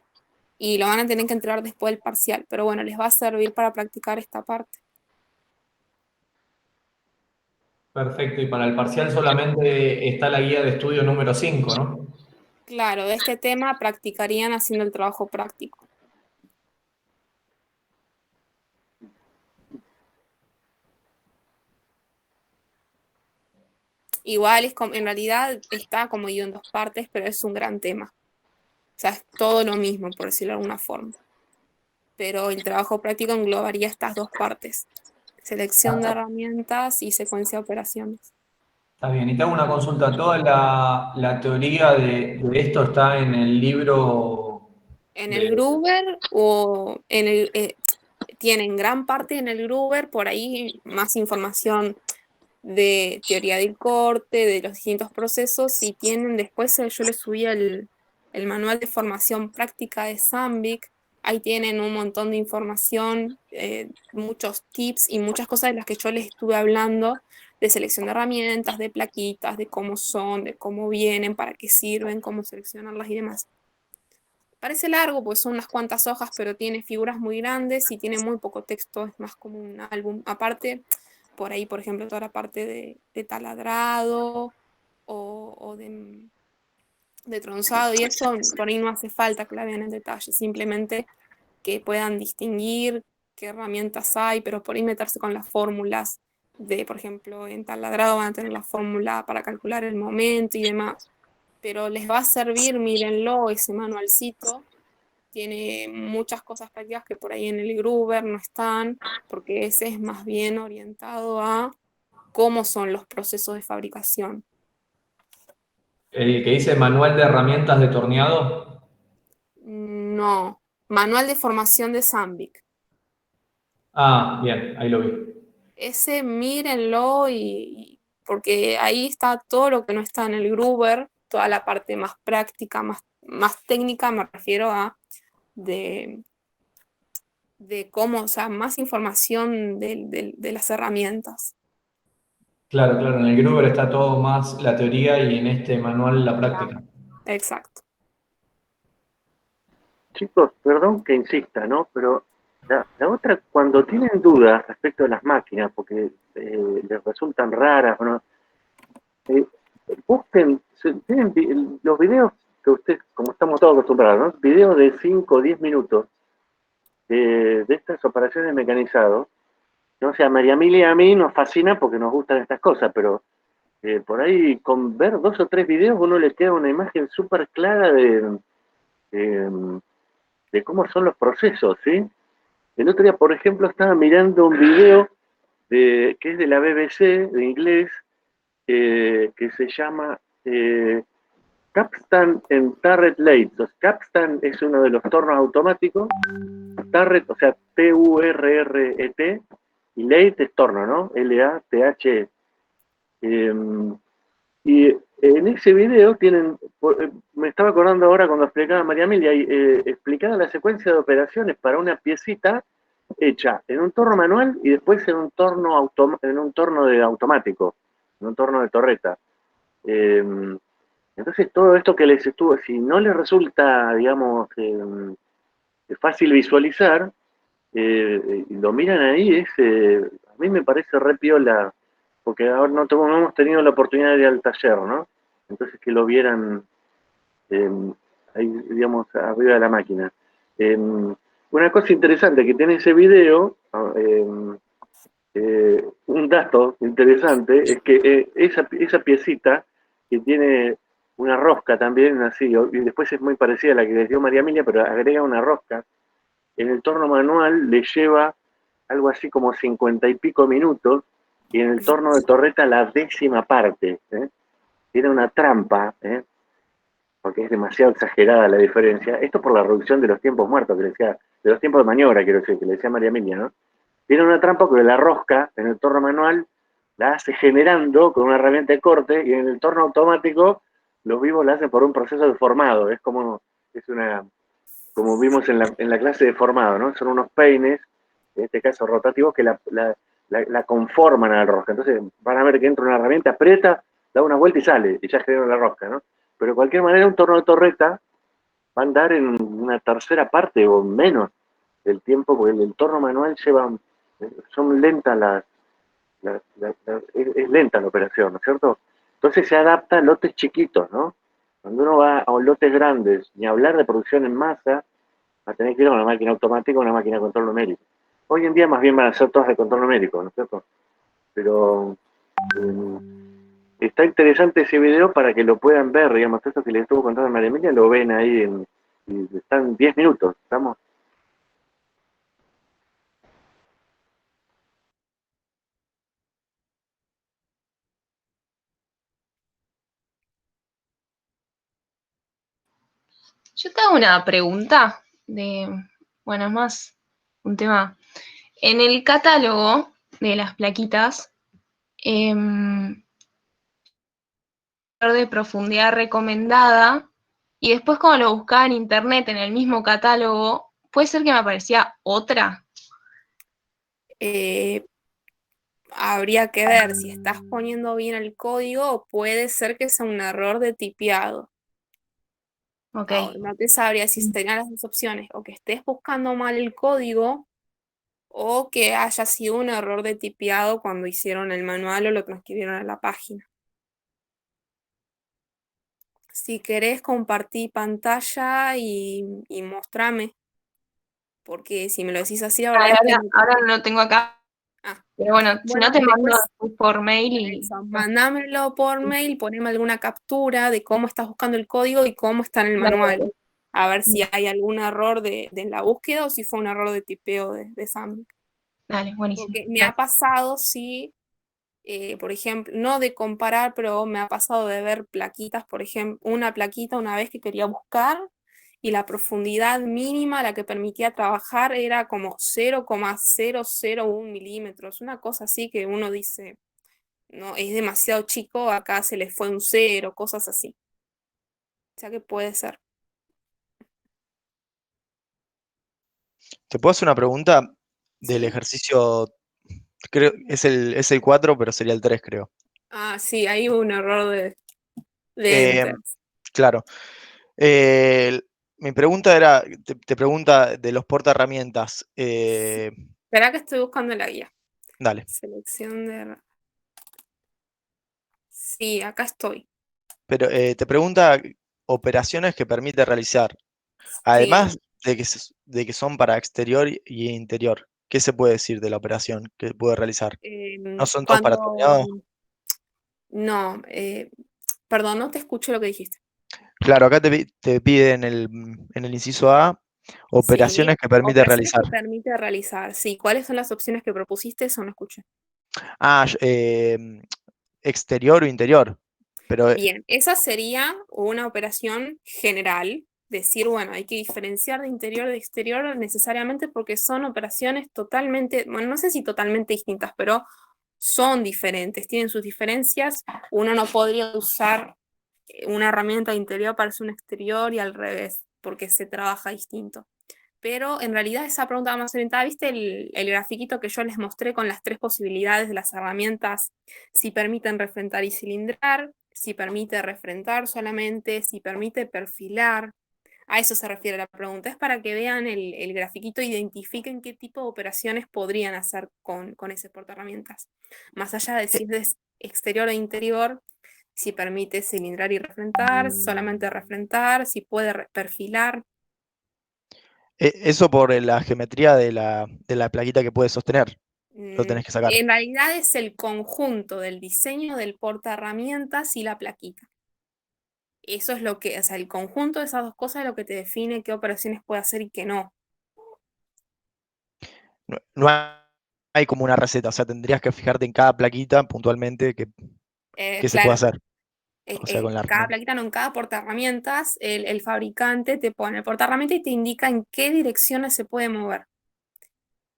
y lo van a tener que entregar después del parcial, pero bueno, les va a servir para practicar esta parte. Perfecto. Y para el parcial solamente está la guía de estudio número 5, ¿no? Claro, de este tema practicarían haciendo el trabajo práctico. Igual en realidad está como dividido en 2 partes, pero es un gran tema. O sea, es todo lo mismo, por decirlo de alguna forma. Pero el trabajo práctico englobaría estas 2 partes. Selección de herramientas y secuencia de operaciones. Está bien. Y te hago una consulta. ¿Toda la teoría de esto está en el libro? En el Gruber o tienen gran parte en el Gruber, por ahí más información de teoría del corte, de los distintos procesos, y tienen después, yo les subí el manual de formación práctica de Zambic, ahí tienen un montón de información, muchos tips y muchas cosas de las que yo les estuve hablando, de selección de herramientas, de plaquitas, de cómo son, de cómo vienen, para qué sirven, cómo seleccionarlas y demás. Parece largo, pues son unas cuantas hojas, pero tiene figuras muy grandes y tiene muy poco texto, es más como un álbum. Aparte, por ahí, por ejemplo, toda la parte de taladrado o de tronzado y eso, por ahí no hace falta que la vean en detalle, simplemente que puedan distinguir qué herramientas hay, pero por ahí meterse con las fórmulas de, por ejemplo, en taladrado van a tener la fórmula para calcular el momento y demás. Pero les va a servir, mírenlo, ese manualcito, tiene muchas cosas prácticas que por ahí en el Gruber no están, porque ese es más bien orientado a cómo son los procesos de fabricación. El que dice manual de herramientas de torneado. No, manual de formación de Zambic. Ah, bien, ahí lo vi. Ese mírenlo porque ahí está todo lo que no está en el Gruber, toda la parte más práctica, más técnica, me refiero a de cómo, o sea, más información de las herramientas. Claro, claro, en el Gruber está todo más la teoría y en este manual la práctica. Exacto. Chicos, perdón que insista, ¿no? Pero la otra, cuando tienen dudas respecto de las máquinas, porque les resultan raras, ¿no? Busquen, tienen los videos que ustedes, como estamos todos acostumbrados, ¿no? Videos de 5 o 10 minutos de estas operaciones mecanizadas. ¿No? O sea, María Emilia y a mí nos fascina porque nos gustan estas cosas, pero por ahí con ver 2 o 3 videos uno le queda una imagen súper clara de cómo son los procesos, ¿sí? El otro día, por ejemplo, estaba mirando un video que es de la BBC, de inglés, que se llama Capstan en Turret Lathe. Capstan es uno de los tornos automáticos, Turret, o sea, Turret, y Lathe es torno, ¿no? Lathe. Y en ese video tienen, me estaba acordando ahora cuando explicaba María Emilia, explicaba la secuencia de operaciones para una piecita hecha en un torno manual y después en un torno, de automático, en un torno de torreta. Entonces todo esto que les estuvo, si no les resulta, digamos, fácil visualizar, lo miran ahí, a mí me parece re piola, porque ahora no hemos tenido la oportunidad de ir al taller, ¿no? Entonces que lo vieran ahí, digamos, arriba de la máquina. Una cosa interesante que tiene ese video, un dato interesante, es que esa piecita que tiene una rosca también, así, y después es muy parecida a la que les dio María Emilia, pero agrega una rosca, en el torno manual le lleva algo así como 50 y pico minutos, y en el torno de torreta la 10ª parte. Tiene una trampa, porque es demasiado exagerada la diferencia. Esto por la reducción de los tiempos muertos, que le decía, de los tiempos de maniobra, quiero decir, que le decía María Emilia, ¿no? Tiene una trampa porque la rosca en el torno manual la hace generando con una herramienta de corte, y en el torno automático los vivos la hacen por un proceso de formado. Es como vimos en la clase de formado, ¿no? Son unos peines, en este caso rotativos, que la conforman a la rosca. Entonces van a ver que entra una herramienta, aprieta, da una vuelta y sale, y ya generó la rosca, ¿no? Pero de cualquier manera un torno de torreta va a andar en una 1/3 parte o menos del tiempo, porque el torno manual son lentas es lenta la operación, ¿no es cierto? Entonces se adapta a lotes chiquitos, ¿no? Cuando uno va a lotes grandes, ni hablar de producción en masa, va a tener que ir a una máquina automática o una máquina de control numérico. Hoy en día más bien van a ser todas de control numérico, ¿no es cierto? Pero está interesante ese video para que lo puedan ver, digamos, esto que les estuvo contando a María Emilia, lo ven ahí, y están 10 minutos, ¿estamos? Yo te hago una pregunta bueno, es más un tema. En el catálogo de las plaquitas, de profundidad recomendada, y después cuando lo buscaba en internet en el mismo catálogo, puede ser que me aparecía otra. Habría que ver si estás poniendo bien el código o puede ser que sea un error de tipeado. Ok. No te sabría si tenías las 2 opciones, o que estés buscando mal el código o que haya sido un error de tipeado cuando hicieron el manual o lo transcribieron a la página. Si querés compartir pantalla y mostrame, porque si me lo decís así, ahora no lo tengo acá. Pero bueno, si no te mando por mail mandámelo por mail, poneme alguna captura de cómo estás buscando el código y cómo está en el manual. a ver si hay algún error de la búsqueda o si fue un error de tipeo de Sammy. Dale, buenísimo. Porque me ha pasado, sí, por ejemplo, no de comparar, pero me ha pasado de ver plaquitas, por ejemplo, una plaquita una vez que quería buscar y la profundidad mínima a la que permitía trabajar era como 0,001 milímetros, una cosa así que uno dice, no, es demasiado chico, acá se le fue un 0, cosas así. O sea que puede ser. ¿Te puedo hacer una pregunta del Sí. ejercicio? Creo es el 4, pero sería el 3, creo. Ah, sí, hay un error de Eh, enter. claro. Mi pregunta era, te pregunta de los portaherramientas. Espera que estoy buscando la guía. Dale. Selección de... Sí, acá estoy. Pero te pregunta operaciones que permite realizar. Además de que son para exterior y interior. ¿Qué se puede decir de la operación que puede realizar? ¿No son todos para Cuando... torneado? No, perdón, no te escucho lo que dijiste. Claro, acá te pide en el inciso A operaciones Sí, que permite operaciones realizar. que permite realizar. Sí, ¿cuáles son las opciones que propusiste? Eso no escuché. Exterior o interior. Pero Bien, esa sería una operación general. Decir, bueno, hay que diferenciar de interior de exterior necesariamente porque son operaciones totalmente, bueno, no sé si totalmente distintas, pero son diferentes, tienen sus diferencias. Uno no podría usar una herramienta de interior para hacer un exterior y al revés, porque se trabaja distinto. Pero en realidad esa pregunta más orientada, ¿viste el grafiquito que yo les mostré con las 3 posibilidades de las herramientas? Si permiten refrentar y cilindrar, si permite refrentar solamente, si permite perfilar. A eso se refiere la pregunta. Es para que vean el grafiquito e identifiquen qué tipo de operaciones podrían hacer con ese portaherramientas. Más allá de si es de exterior o interior, si permite cilindrar y refrentar, solamente refrentar, si puede perfilar. eso por la geometría de la plaquita que puede sostener. Lo tenés que sacar. En realidad es el conjunto del diseño del portaherramientas y la plaquita. Eso es lo que, o sea, el conjunto de esas dos cosas es lo que te define qué operaciones puede hacer y qué no. No hay como una receta, o sea, tendrías que fijarte en cada plaquita puntualmente que se puede Claro, hacer. O sea, con la en cada herramienta. plaquita, no en cada portaherramientas, el fabricante te pone el portaherramienta y te indica en qué direcciones se puede mover.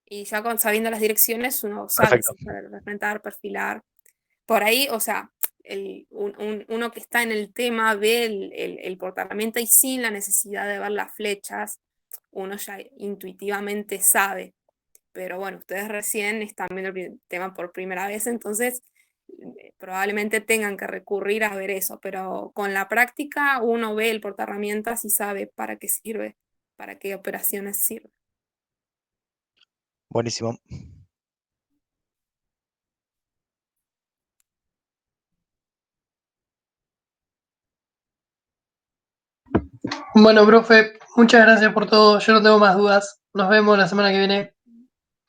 Y ya sabiendo las direcciones, uno sabe Perfecto. si puede refrentar, perfilar. Por ahí, o sea, uno que está en el tema ve el portaherramienta y sin la necesidad de ver las flechas, uno ya intuitivamente sabe. Pero bueno, ustedes recién están viendo el tema por primera vez, entonces probablemente tengan que recurrir a ver eso, pero con la práctica uno ve el portaherramientas y sabe para qué sirve, para qué operaciones sirve. Buenísimo. Bueno, profe, muchas gracias por todo. Yo no tengo más dudas. Nos vemos la semana que viene.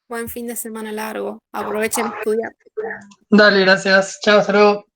Buen fin de semana largo, aprovechen a estudiar. Dale, gracias. Chao, hasta luego.